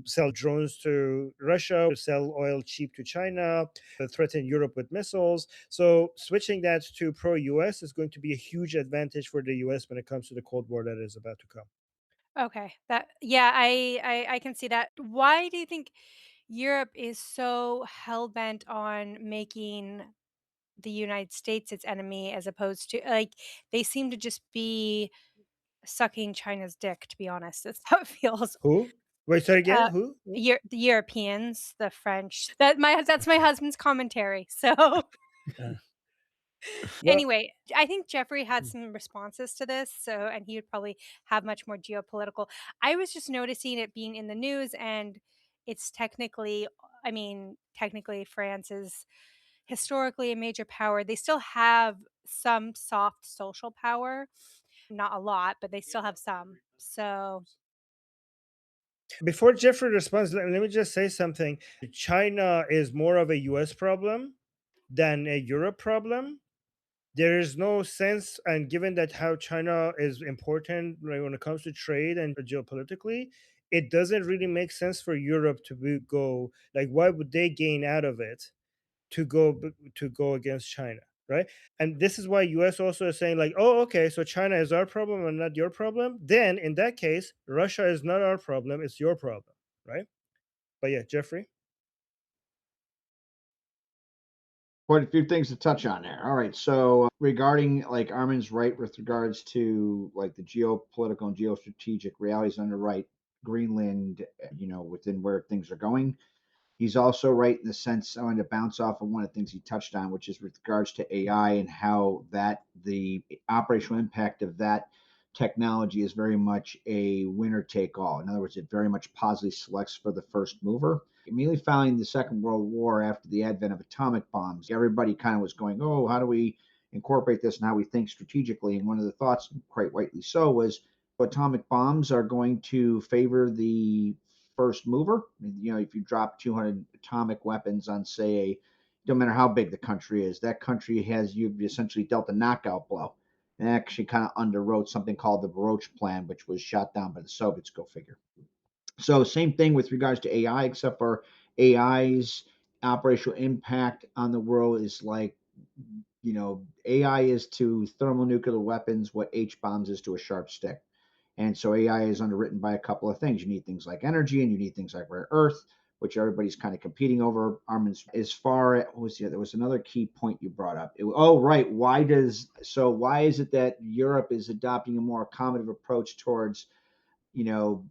sell drones to Russia, sell oil cheap to China, threaten Europe with missiles. So switching that to pro US is going to be a huge advantage for the US when it comes to the Cold War that is about to come. Okay. I can see that. Why do you think Europe is so hell bent on making the United States its enemy, as opposed to, like, they seem to just be sucking China's dick, to be honest. That's how it feels. Who? Wait, say again. Who? The Europeans, the French. That's my husband's commentary. So Well, anyway, I think Jeffrey had some responses to this, and he would probably have much more geopolitical. I was just noticing it being in the news, and it's technically France is historically a major power. They still have some soft social power, not a lot, but they still have some. So Before Jeffrey responds, let me just say something. China is more of a US problem than a Europe problem. There is no sense, and given that how China is important, like, when it comes to trade and geopolitically, it doesn't really make sense for Europe to go, like, why would they gain out of it to go against China, right? And this is why US also is saying, like, oh, okay, so China is our problem and not your problem. Then in that case, Russia is not our problem, it's your problem, right? But yeah, Jeffrey. Quite a few things to touch on there. All right, so regarding like Armin's right with regards to like the geopolitical and geostrategic realities on the right, Greenland, within where things are going. He's also right in the sense I want to bounce off of one of the things he touched on, which is with regards to AI and how that the operational impact of that technology is very much a winner take all. In other words, it very much positively selects for the first mover. Immediately following the Second World War, after the advent of atomic bombs, everybody kind of was going, oh, how do we incorporate this and how we think strategically? And one of the thoughts, quite rightly so, was atomic bombs are going to favor the first mover. If you drop 200 atomic weapons on, say, no matter how big the country is, that country you've essentially dealt a knockout blow. And actually kind of underwrote something called the Baroche Plan, which was shot down by the Soviets, go figure. So same thing with regards to AI, except for AI's operational impact on the world is like, AI is to thermonuclear weapons what H bombs is to a sharp stick. And so AI is underwritten by a couple of things. You need things like energy and you need things like rare earth, which everybody's kind of competing over. Armin's as far as there was another key point you brought up. Right. Why is it that Europe is adopting a more accommodative approach towards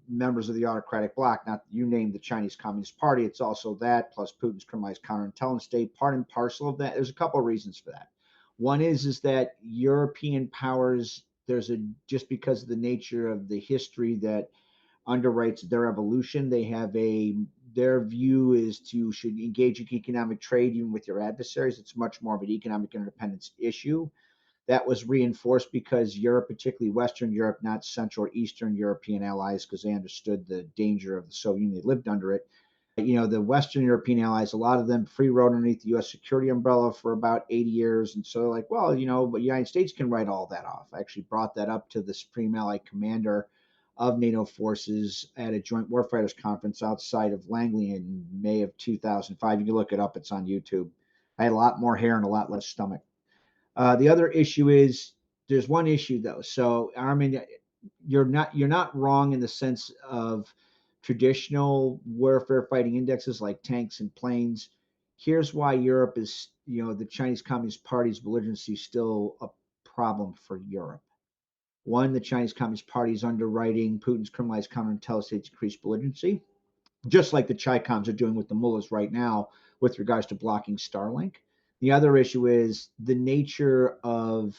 members of the autocratic bloc? Not you named the Chinese Communist Party. It's also that plus Putin's criminalized counterintelligence state, part and parcel of that. There's a couple of reasons for that. One is that European powers, just because of the nature of the history that underwrites their evolution, their view is should engage in economic trade even with your adversaries. It's much more of an economic independence issue. That was reinforced because Europe, particularly Western Europe, not Central or Eastern European allies, because they understood the danger of the Soviet Union. They lived under it. The Western European allies, a lot of them free rode underneath the U.S. security umbrella for about 80 years. And so they're like, well, but the United States can write all that off. I actually brought that up to the Supreme Allied Commander of NATO forces at a joint warfighters conference outside of Langley in May of 2005. You can look it up. It's on YouTube. I had a lot more hair and a lot less stomach. The other issue is there's one issue though. So Armin, you're not wrong in the sense of traditional warfare fighting indexes like tanks and planes. Here's why Europe is, the Chinese Communist Party's belligerency is still a problem for Europe. One, the Chinese Communist Party is underwriting Putin's criminalized counterintelligence to increase belligerency, just like the Chi-Coms are doing with the Mullahs right now with regards to blocking Starlink. The other issue is the nature of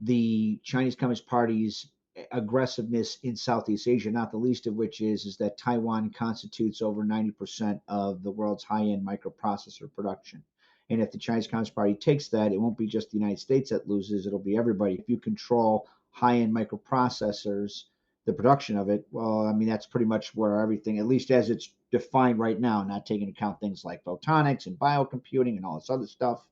the Chinese Communist Party's aggressiveness in Southeast Asia, not the least of which is that Taiwan constitutes over 90% of the world's high-end microprocessor production. And if the Chinese Communist Party takes that, it won't be just the United States that loses, it'll be everybody. If you control high-end microprocessors, the production of it, well, I mean, that's pretty much where everything, at least as it's defined right now, not taking into account things like photonics and biocomputing and all this other stuff,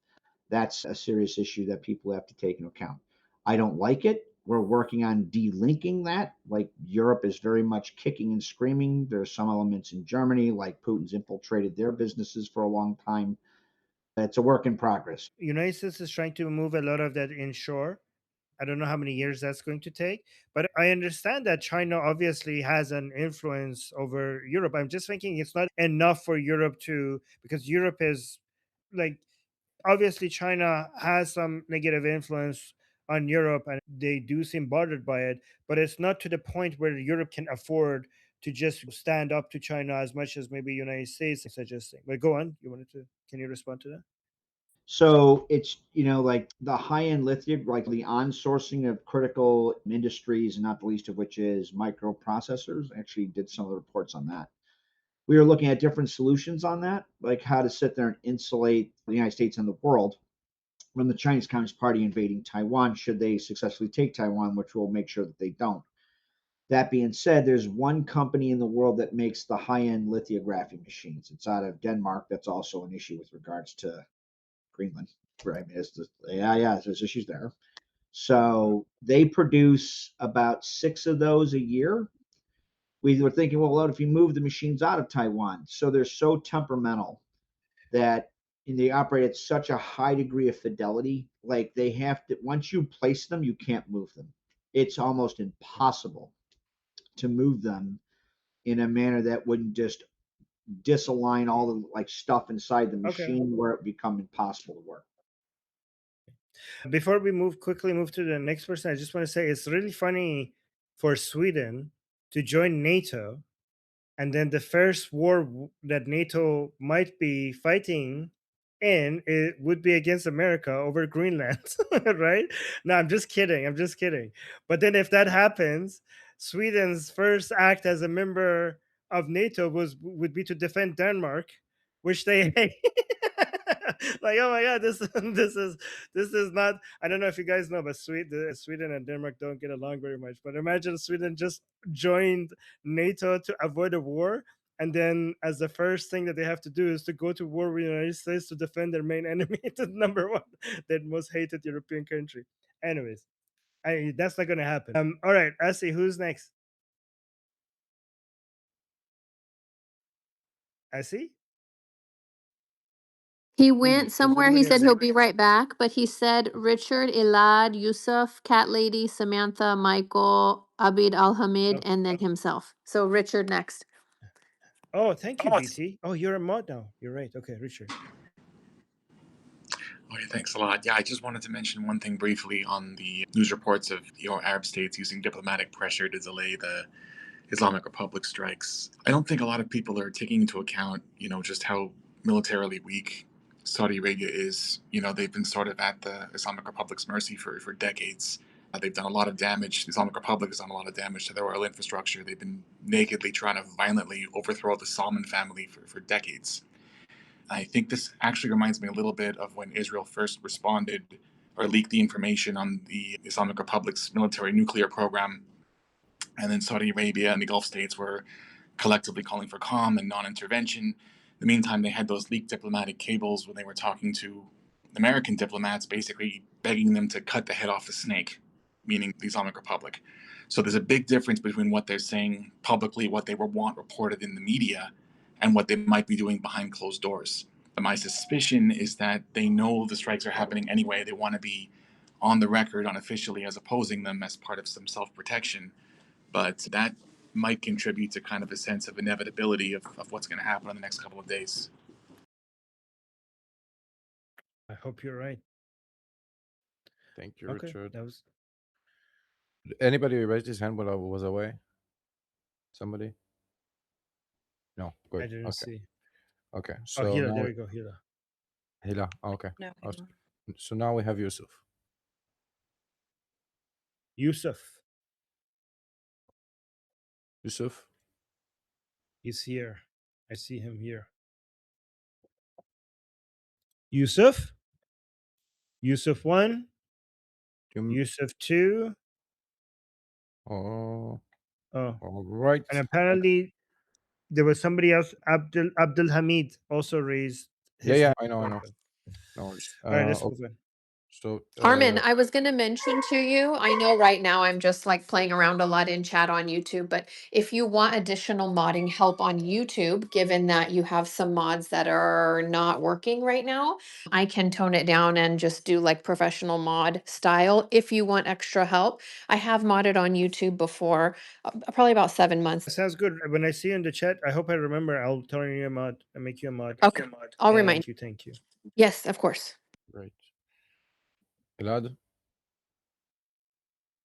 that's a serious issue that people have to take into account. I don't like it. We're working on delinking that. Like Europe is very much kicking and screaming. There's some elements in Germany, like Putin's infiltrated their businesses for a long time. It's a work in progress. United States is trying to move a lot of that inshore. I don't know how many years that's going to take, but I understand that China obviously has an influence over Europe. I'm just thinking it's not enough for Europe because Europe is like, obviously China has some negative influence on Europe and they do seem bothered by it, but it's not to the point where Europe can afford to just stand up to China as much as maybe United States is suggesting. But go on, can you respond to that? So it's, like the high-end lithium, like the on-sourcing of critical industries, and not the least of which is microprocessors. I actually did some of the reports on that. we were looking at different solutions on that, like how to sit there and insulate the United States and the world from the Chinese Communist Party invading Taiwan, should they successfully take Taiwan, which will make sure that they don't. That being said, there's one company in the world that makes the high-end lithography machines. It's out of Denmark. That's also an issue with regards to Greenland, right? There's issues there. So they produce about 6 of those a year. We were thinking, well, if you move the machines out of Taiwan, so they're so temperamental that they operate at such a high degree of fidelity, like they have to, once you place them, you can't move them. It's almost impossible to move them in a manner that wouldn't just disalign all the like stuff inside the machine where it become impossible to work. Before we quickly move to the next person, I just want to say it's really funny for Sweden to join NATO, and then the first war that NATO might be fighting in, it would be against America over Greenland, right? No, I'm just kidding. But then if that happens, Sweden's first act as a member of NATO would be to defend Denmark, which they hate. Like, oh my god, this is not. I don't know if you guys know, but Sweden and Denmark don't get along very much. But imagine Sweden just joined NATO to avoid a war, and then as the first thing that they have to do is to go to war with the United States to defend their main enemy, the number one, their most hated European country. Anyways, that's not gonna happen. All right, Asi, who's next? Asi? He went somewhere. He anybody said else? he'll be right back, but he said Richard, Elad, Yusuf, Cat Lady, Samantha, Michael, Abid Al Hamid, and then himself. So Richard next. Oh, thank you, BT. Oh, you're a mod now. You're right. Okay, Richard. Okay, thanks a lot. Yeah, I just wanted to mention one thing briefly on the news reports of Arab states using diplomatic pressure to delay the Islamic Republic strikes. I don't think a lot of people are taking into account, just how militarily weak Saudi Arabia is. They've been sort of at the Islamic Republic's mercy for decades. They've done a lot of damage. The Islamic Republic has done a lot of damage to their oil infrastructure. They've been nakedly trying to violently overthrow the Salman family for decades. I think this actually reminds me a little bit of when Israel first responded or leaked the information on the Islamic Republic's military nuclear program. And then Saudi Arabia and the Gulf states were collectively calling for calm and non-intervention. In the meantime, they had those leaked diplomatic cables when they were talking to American diplomats, basically begging them to cut the head off the snake, meaning the Islamic Republic. So there's a big difference between what they're saying publicly, what they want reported in the media, and what they might be doing behind closed doors. But my suspicion is that they know the strikes are happening anyway. They want to be on the record unofficially as opposing them as part of some self-protection. But that might contribute to kind of a sense of inevitability of what's going to happen in the next couple of days. I hope you're right. Thank you, Okay, Richard. that was. Anybody raised his hand while I was away? Somebody? No, good. I didn't see. Okay, Oh, so Hila, now there you go, Hila. Hila, okay. No, Awesome. So now we have Yusuf. Yusuf. Yusuf? He's here. I see him here. Yusuf? Yusuf 1? Yusuf 2? Oh. Oh. All right. And apparently there was somebody else, Abdul Hamid, also raised his Yeah, hand. I know. No worries. All right, let's move on. So Armin, I was going to mention to you, I know right now I'm just like playing around a lot in chat on YouTube, but if you want additional modding help on YouTube, given that you have some mods that are not working right now, I can tone it down and just do like professional mod style if you want extra help. I have modded on YouTube before, probably about 7 months. Sounds good. When I see you in the chat, I hope I remember. I'll turn you a mod and make you a mod. Okay, I'll remind you. Thank you. Yes, of course. Great. Elad?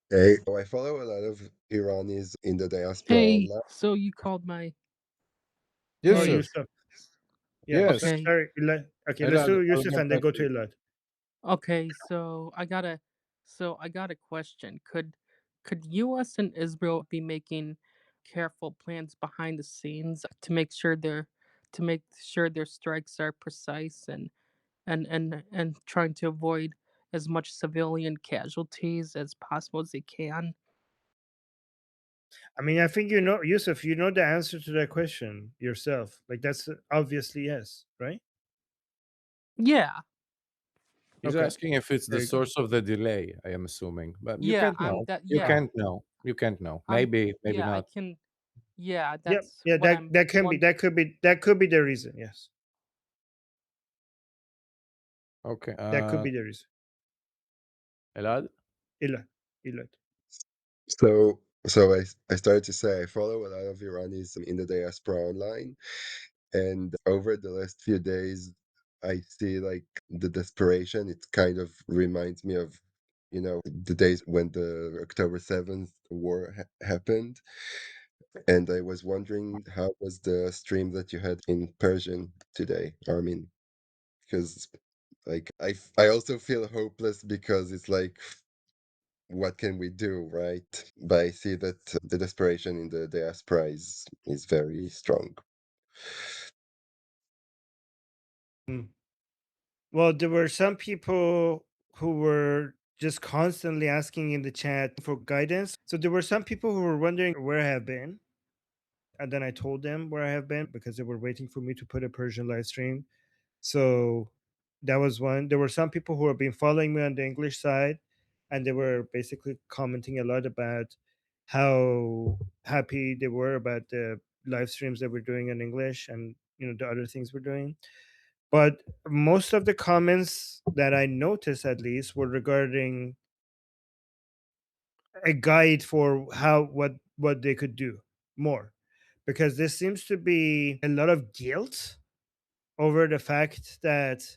Hey, so I follow a lot of Iranis in the diaspora. Hey, so you called my Oh, Yusuf. Yusuf. Yeah, Yes. sorry. Elad. Okay, Elad, let's do I'll Yusuf get and then back go to to you. Elad. Okay, so I got a question. Could US and Israel be making careful plans behind the scenes to make sure their strikes are precise and trying to avoid as much civilian casualties as possible as they can. I mean, I think you know, Yusuf, you know the answer to that question yourself. Like that's obviously yes, right? Yeah. He's Okay. asking if it's the Very good. source of the delay, I am assuming. But you Yeah, can't know. You yeah. can't know. You can't know. Maybe, maybe Yeah, I not. can. Yeah, Yeah, that's yeah, what that I'm that can be that could be the reason. Yes, Okay. that could be the reason. Elad? Elad. So I started to say I follow a lot of Iranis in the diaspora online, and over the last few days, I see like the desperation. It kind of reminds me of, the days when the October 7th war happened. And I was wondering how was the stream that you had in Persian today, Armin? Because like I also feel hopeless because it's like what can we do, right? But I see that the desperation in the diaspora is very strong. Well, there were some people who were just constantly asking in the chat for guidance. So there were some people who were wondering where I have been. And then I told them where I have been because they were waiting for me to put a Persian live stream. So that was one. There were some people who have been following me on the English side, and they were basically commenting a lot about how happy they were about the live streams that we're doing in English and the other things we're doing. But most of the comments that I noticed, at least, were regarding a guide for what they could do more, because there seems to be a lot of guilt over the fact that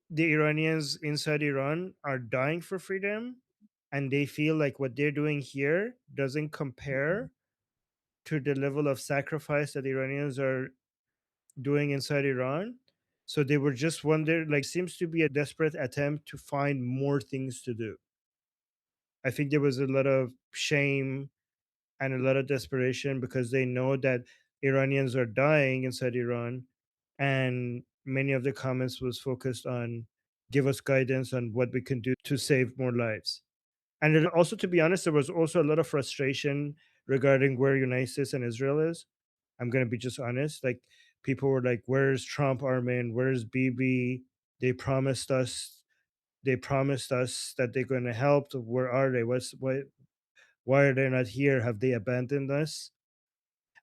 the Iranians inside Iran are dying for freedom, and they feel like what they're doing here doesn't compare to the level of sacrifice that Iranians are doing inside Iran. So they were just wondering, like, seems to be a desperate attempt to find more things to do. I think there was a lot of shame and a lot of desperation because they know that Iranians are dying inside Iran, and many of the comments was focused on give us guidance on what we can do to save more lives. And then also, to be honest, there was also a lot of frustration regarding where United States and Israel is. I'm gonna be just honest. Like people were like, "Where's Trump, Armin? Where's Bibi? They promised us. They promised us that they're gonna help. Where are they? Why are they not here? Have they abandoned us?"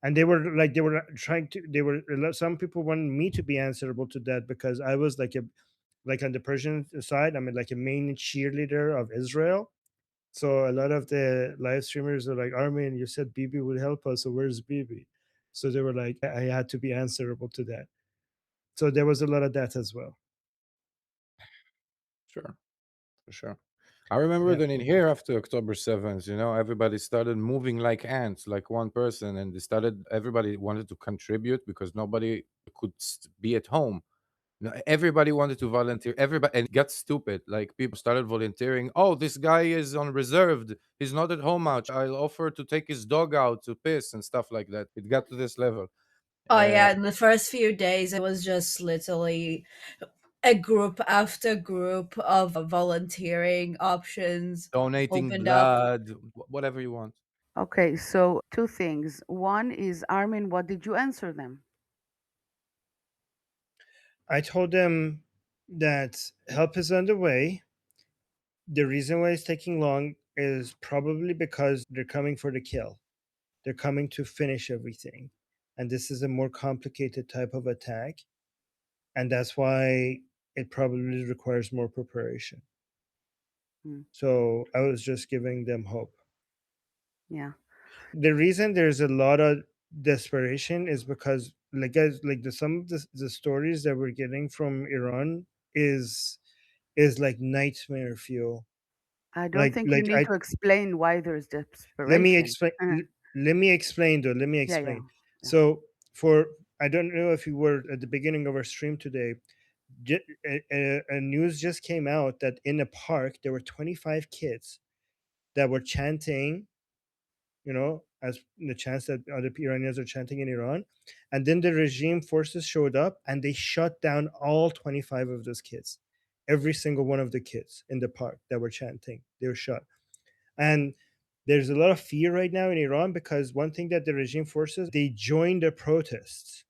And they were trying to. They were some people wanted me to be answerable to that because I was like on the Persian side. I'm like a main cheerleader of Israel. So a lot of the live streamers are like, Armin, you said Bibi would help us, so where's Bibi? So they were like, I had to be answerable to that. So there was a lot of that as well. Sure. For sure. I remember Yeah. that in here after October 7th, everybody started moving like ants, like one person, and everybody wanted to contribute because nobody could be at home. Everybody wanted to volunteer. Everybody, and it got stupid. Like people started volunteering. Oh, this guy is on reserved. He's not at home much. I'll offer to take his dog out to piss and stuff like that. It got to this level. Oh yeah, in the first few days, it was just literally a group after group of volunteering options Donating opened up. blood, whatever you want. Okay, so two things. One is, Armin, what did you answer them? I told them that help is on the way. The reason why it's taking long is probably because they're coming for the kill. They're coming to finish everything. And this is a more complicated type of attack. And that's why it probably requires more preparation. So I was just giving them hope. Yeah. The reason there's a lot of desperation is because, like, guys, like some of the stories that we're getting from Iran is like nightmare fuel. I don't think you need to explain why there's desperation. Let me explain. Let me explain, though. Let me explain. Yeah. So, I don't know if you were at the beginning of our stream today. A news just came out that in a park there were 25 kids that were chanting as the chance that other Iranians are chanting in Iran. And then the regime forces showed up and they shut down all 25 of those kids. Every single one of the kids in the park that were chanting, they were shot. And there's a lot of fear right now in Iran because one thing that the regime forces, they join the protests.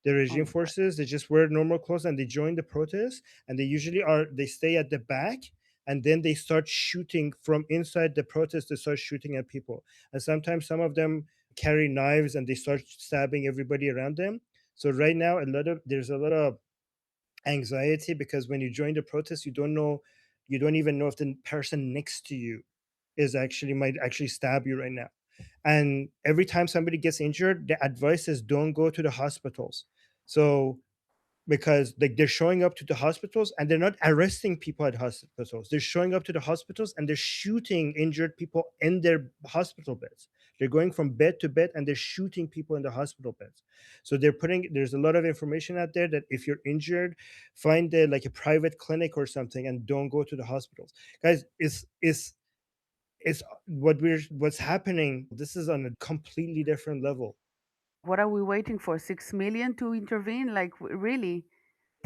The regime forces, they just wear normal clothes and they join the protests, and they stay at the back, and then they start shooting from inside the protest. They start shooting at people, and sometimes some of them carry knives and they start stabbing everybody around them. So right now there's a lot of anxiety because when you join the protest, you don't even know if the person next to you might actually stab you right now. And every time somebody gets injured, the advice is don't go to the hospitals. So because they're showing up to the hospitals and they're not arresting people at hospitals, they're showing up to the hospitals and they're shooting injured people in their hospital beds. They're going from bed to bed and they're shooting people in the hospital beds. So there's a lot of information out there that if you're injured, find like a private clinic or something and don't go to the hospitals. Guys, it's what's happening. This is on a completely different level. What are we waiting for? 6 million to intervene? Like, really?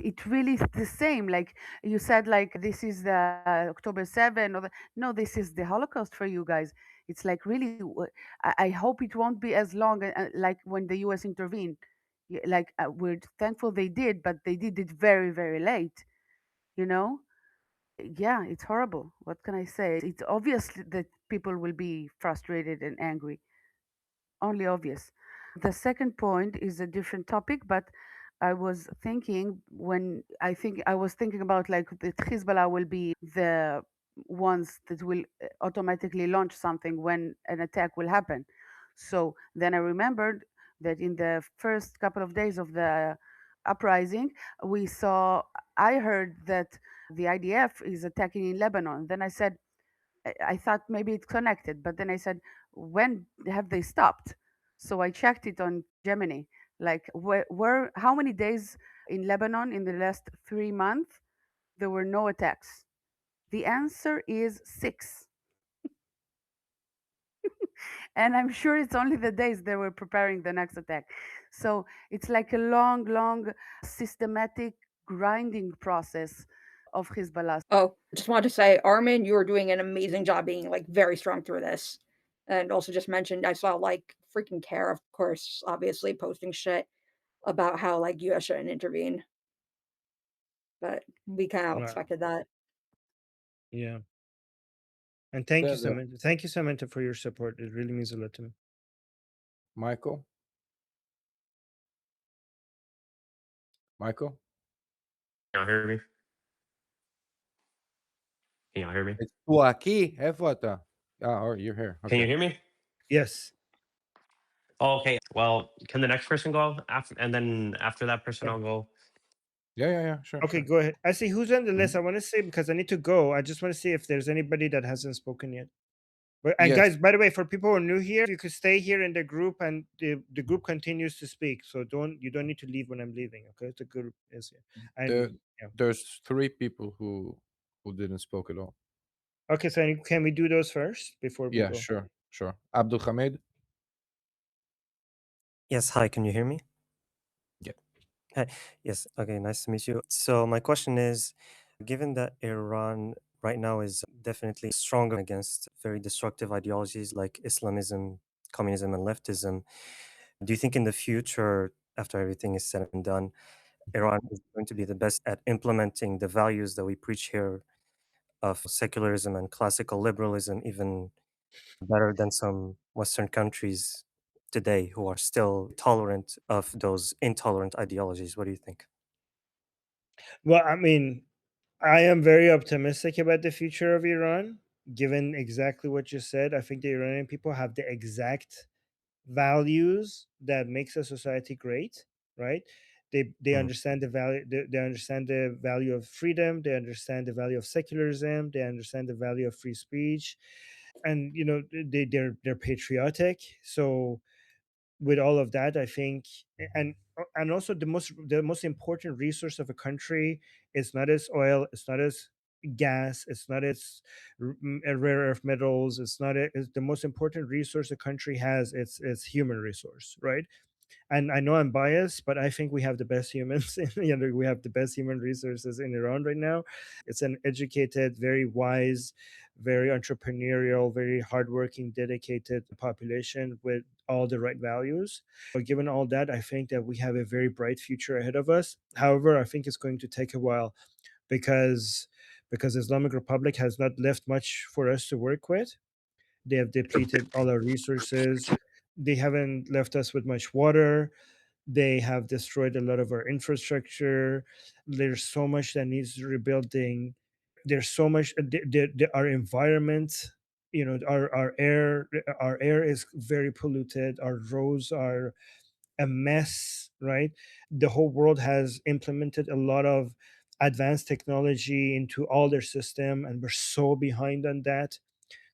It really is the same. Like you said, like this is the October 7 or no, this is the Holocaust for you guys. It's like really, I hope it won't be as long like when the US intervened. Like we're thankful they did, but they did it very, very late, you know? Yeah, it's horrible. What can I say? It's obvious that people will be frustrated and angry. Only obvious. The second point is a different topic, but I was thinking I was thinking about like the Hezbollah will be the ones that will automatically launch something when an attack will happen. So then I remembered that in the first couple of days of the uprising, I heard that the IDF is attacking in Lebanon. Then I said, I thought maybe it's connected, but then I said, when have they stopped? So I checked it on Gemini, like how many days in Lebanon in the last 3 months there were no attacks. The answer is 6. And I'm sure it's only the days they were preparing the next attack. So it's like a long, long systematic grinding process of Hezbollah. Oh, just wanted to say, Armin, you are doing an amazing job being like very strong through this. And also just mentioned I saw like freaking Care, of course, obviously posting shit about how like US shouldn't intervene. But we kind of Wow. expected that. Yeah. And thank you, Samantha. Thank you, Samantha, for your support. It really means a lot to me. Michael? Michael? Can y'all hear me? Can y'all hear me? It's tu aqui, איפה אתה? Oh, you're here. Can you Okay. hear me? Yes. Oh, okay. Well, can the next person go after, and then after that person, I'll go. Yeah, sure. Okay, sure. go ahead. I see who's on the list. I want to say because I need to go. I just want to see if there's anybody that hasn't spoken yet. But and Yes. guys, by the way, for people who are new here, you could stay here in the group, and the group continues to speak. So you don't need to leave when I'm leaving. Okay, the group is here. And There's 3 people who didn't spoke at all. okay, so can we do those first before we Yeah, go? sure. Abdul Hamid? Yes, hi, can you hear me? Yeah. Hi. Yes, okay, nice to meet you. So my question is, given that Iran right now is definitely stronger against very destructive ideologies like Islamism, communism, and leftism, do you think in the future, after everything is said and done, Iran is going to be the best at implementing the values that we preach here of secularism and classical liberalism, even better than some Western countries today who are still tolerant of those intolerant ideologies? What do you think? Well, I mean, I am very optimistic about the future of Iran, given exactly what you said. I think the Iranian people have the exact values that makes a society great, right? They understand the value. They understand the value of freedom. They understand the value of secularism. They understand the value of free speech, and they're patriotic. So with all of that, I think, and also the most important resource of a country is not its oil, it's not its gas, it's not its rare earth metals, it's not it's the most important resource the country has. It's human resource, right? And I know I'm biased, but I think we have the best humans. We have the best human resources in Iran right now. It's an educated, very wise, very entrepreneurial, very hardworking, dedicated population with all the right values. But given all that, I think that we have a very bright future ahead of us. However, I think it's going to take a while because Islamic Republic has not left much for us to work with. They have depleted all our resources. They haven't left us with much water. They have destroyed a lot of our infrastructure. There's so much that needs rebuilding. There's so much our environment, our air is very polluted. Our roads are a mess, right? The whole world has implemented a lot of advanced technology into all their system, and we're so behind on that.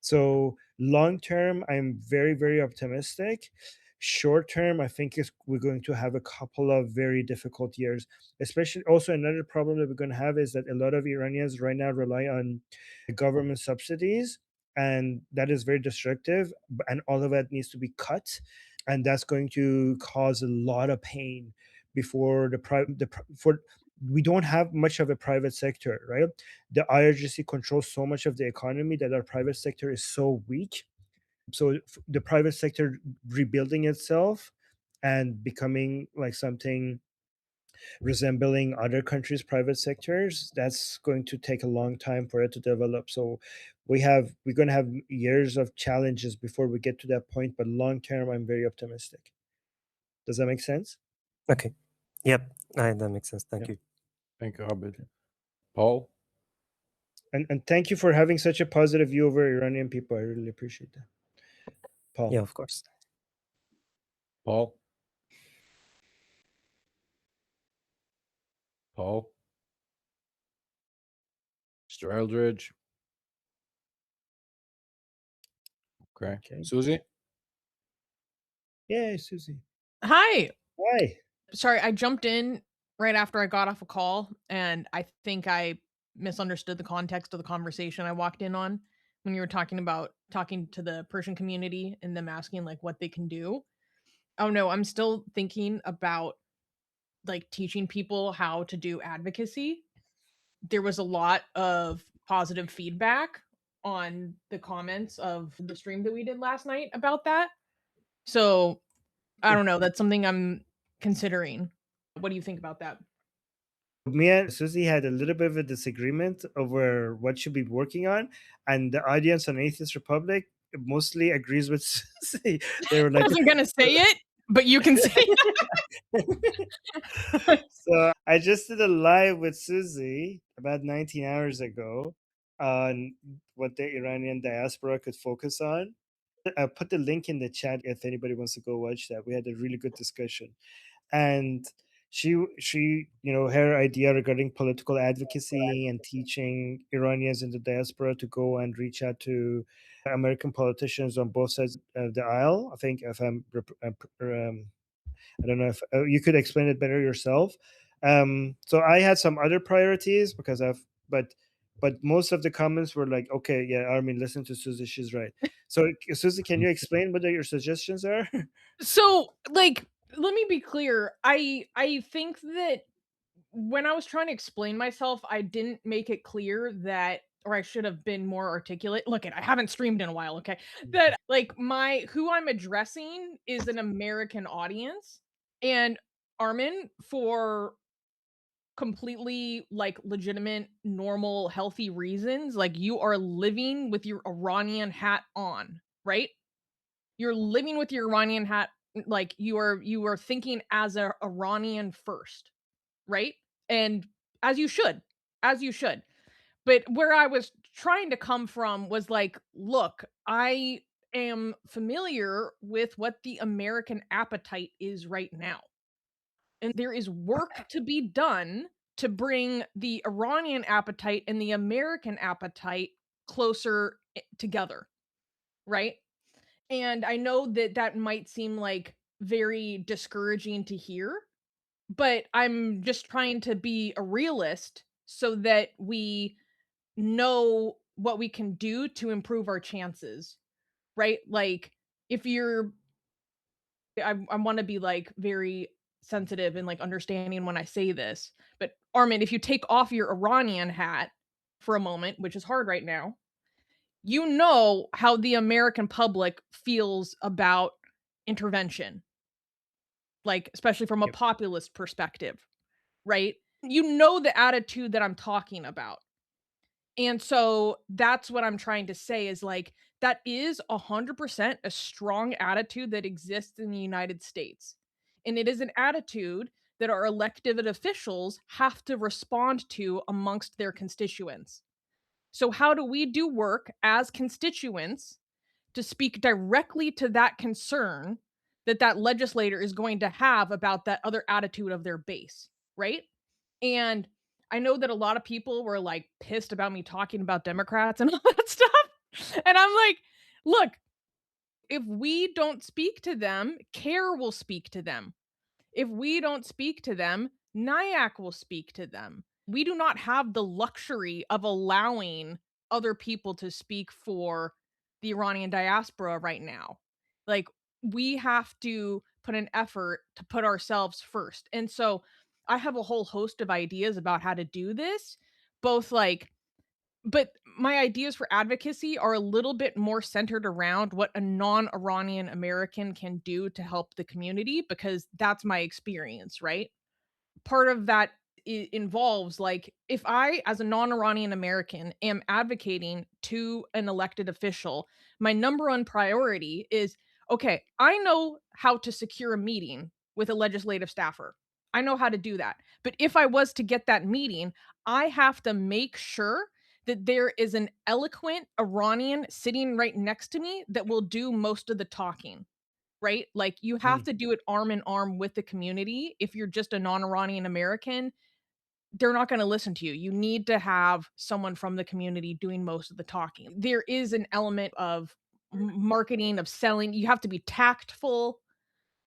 So long term, I'm very, very optimistic. Short term, I think we're going to have a couple of very difficult years. Especially, also another problem that we're going to have is that a lot of Iranians right now rely on government subsidies, and that is very destructive. And all of that needs to be cut, and that's going to cause a lot of pain before for we don't have much of a private sector, right? The IRGC controls so much of the economy that our private sector is so weak. So the private sector rebuilding itself and becoming like something resembling other countries' private sectors, that's going to take a long time for it to develop. So we're going to have years of challenges before we get to that point, but long term, I'm very optimistic. Does that make sense? Okay. Yep. That makes sense. Thank you. Thank you, Abid. Paul? And thank you for having such a positive view over Iranian people. I really appreciate that. Paul. Yeah, of course. Paul? Paul? Mr. Eldridge? Okay. Susie? Yeah, Susie. Hi. Hi. Sorry, I jumped in right after I got off a call, and I think I misunderstood the context of the conversation I walked in on when you were talking to the Persian community and them asking like what they can do. Oh no, I'm still thinking about like teaching people how to do advocacy. There was a lot of positive feedback on the comments of the stream that we did last night about that. So I don't know. That's something I'm considering. What do you think about that? Me and Susie had a little bit of a disagreement over what should be working on, and the audience on Atheist Republic mostly agrees with Susie. They were I like, wasn't gonna say it, but you can say it. So I just did a live with Susie about 19 hours ago on what the Iranian diaspora could focus on. I put the link in the chat if anybody wants to go watch that. We had a really good discussion. And she her idea regarding political advocacy and teaching Iranians in the diaspora to go and reach out to American politicians on both sides of the aisle. I think if I don't know if you could explain it better yourself. So I had some other priorities because but most of the comments were like, okay, yeah, Armin, listen to Susie, she's right. So Susie, can you explain what your suggestions are? So, like, let me be clear. I think that when I was trying to explain myself, I didn't make it clear that or I should have been more articulate. Look, I haven't streamed in a while, okay? That like who I'm addressing is an American audience and Armin for completely like legitimate, normal, healthy reasons, like you are living with your Iranian hat on, right? You're living with your Iranian hat, like you are thinking as a Iranian first, right? And as you should, as you should. But where I was trying to come from was like, look, I am familiar with what the American appetite is right now. And there is work to be done to bring the Iranian appetite and the American appetite closer together, right? And I know that that might seem like very discouraging to hear, but I'm just trying to be a realist so that we know what we can do to improve our chances, right? Like, if you're I want to be like very sensitive and like understanding when I say this, but Armin, if you take off your Iranian hat for a moment, which is hard right now, you know how the American public feels about intervention, like especially from a populist perspective, right? You know the attitude that I'm talking about. And so that's what I'm trying to say is like that is 100% a strong attitude that exists in the United States. And it is an attitude that our elected officials have to respond to amongst their constituents. So, how do we do work as constituents to speak directly to that concern that that legislator is going to have about that other attitude of their base, right? And I know that a lot of people were like pissed about me talking about Democrats and all that stuff. And I'm like, look, if we don't speak to them, CARE will speak to them. If we don't speak to them, NIAC will speak to them. We do not have the luxury of allowing other people to speak for the Iranian diaspora right now. Like, we have to put an effort to put ourselves first. And so I have a whole host of ideas about how to do this, both like, but my ideas for advocacy are a little bit more centered around what a non-Iranian American can do to help the community, because that's my experience, right? Part of that involves like if I as a non-Iranian American am advocating to an elected official, my number one priority is, okay, I know how to secure a meeting with a legislative staffer. I know how to do that. But if I was to get that meeting, I have to make sure that there is an eloquent Iranian sitting right next to me that will do most of the talking, right? Like, you have to do it arm in arm with the community. If you're just a non-Iranian American, they're not going to listen to you. You need to have someone from the community doing most of the talking. There is an element of marketing, of selling. You have to be tactful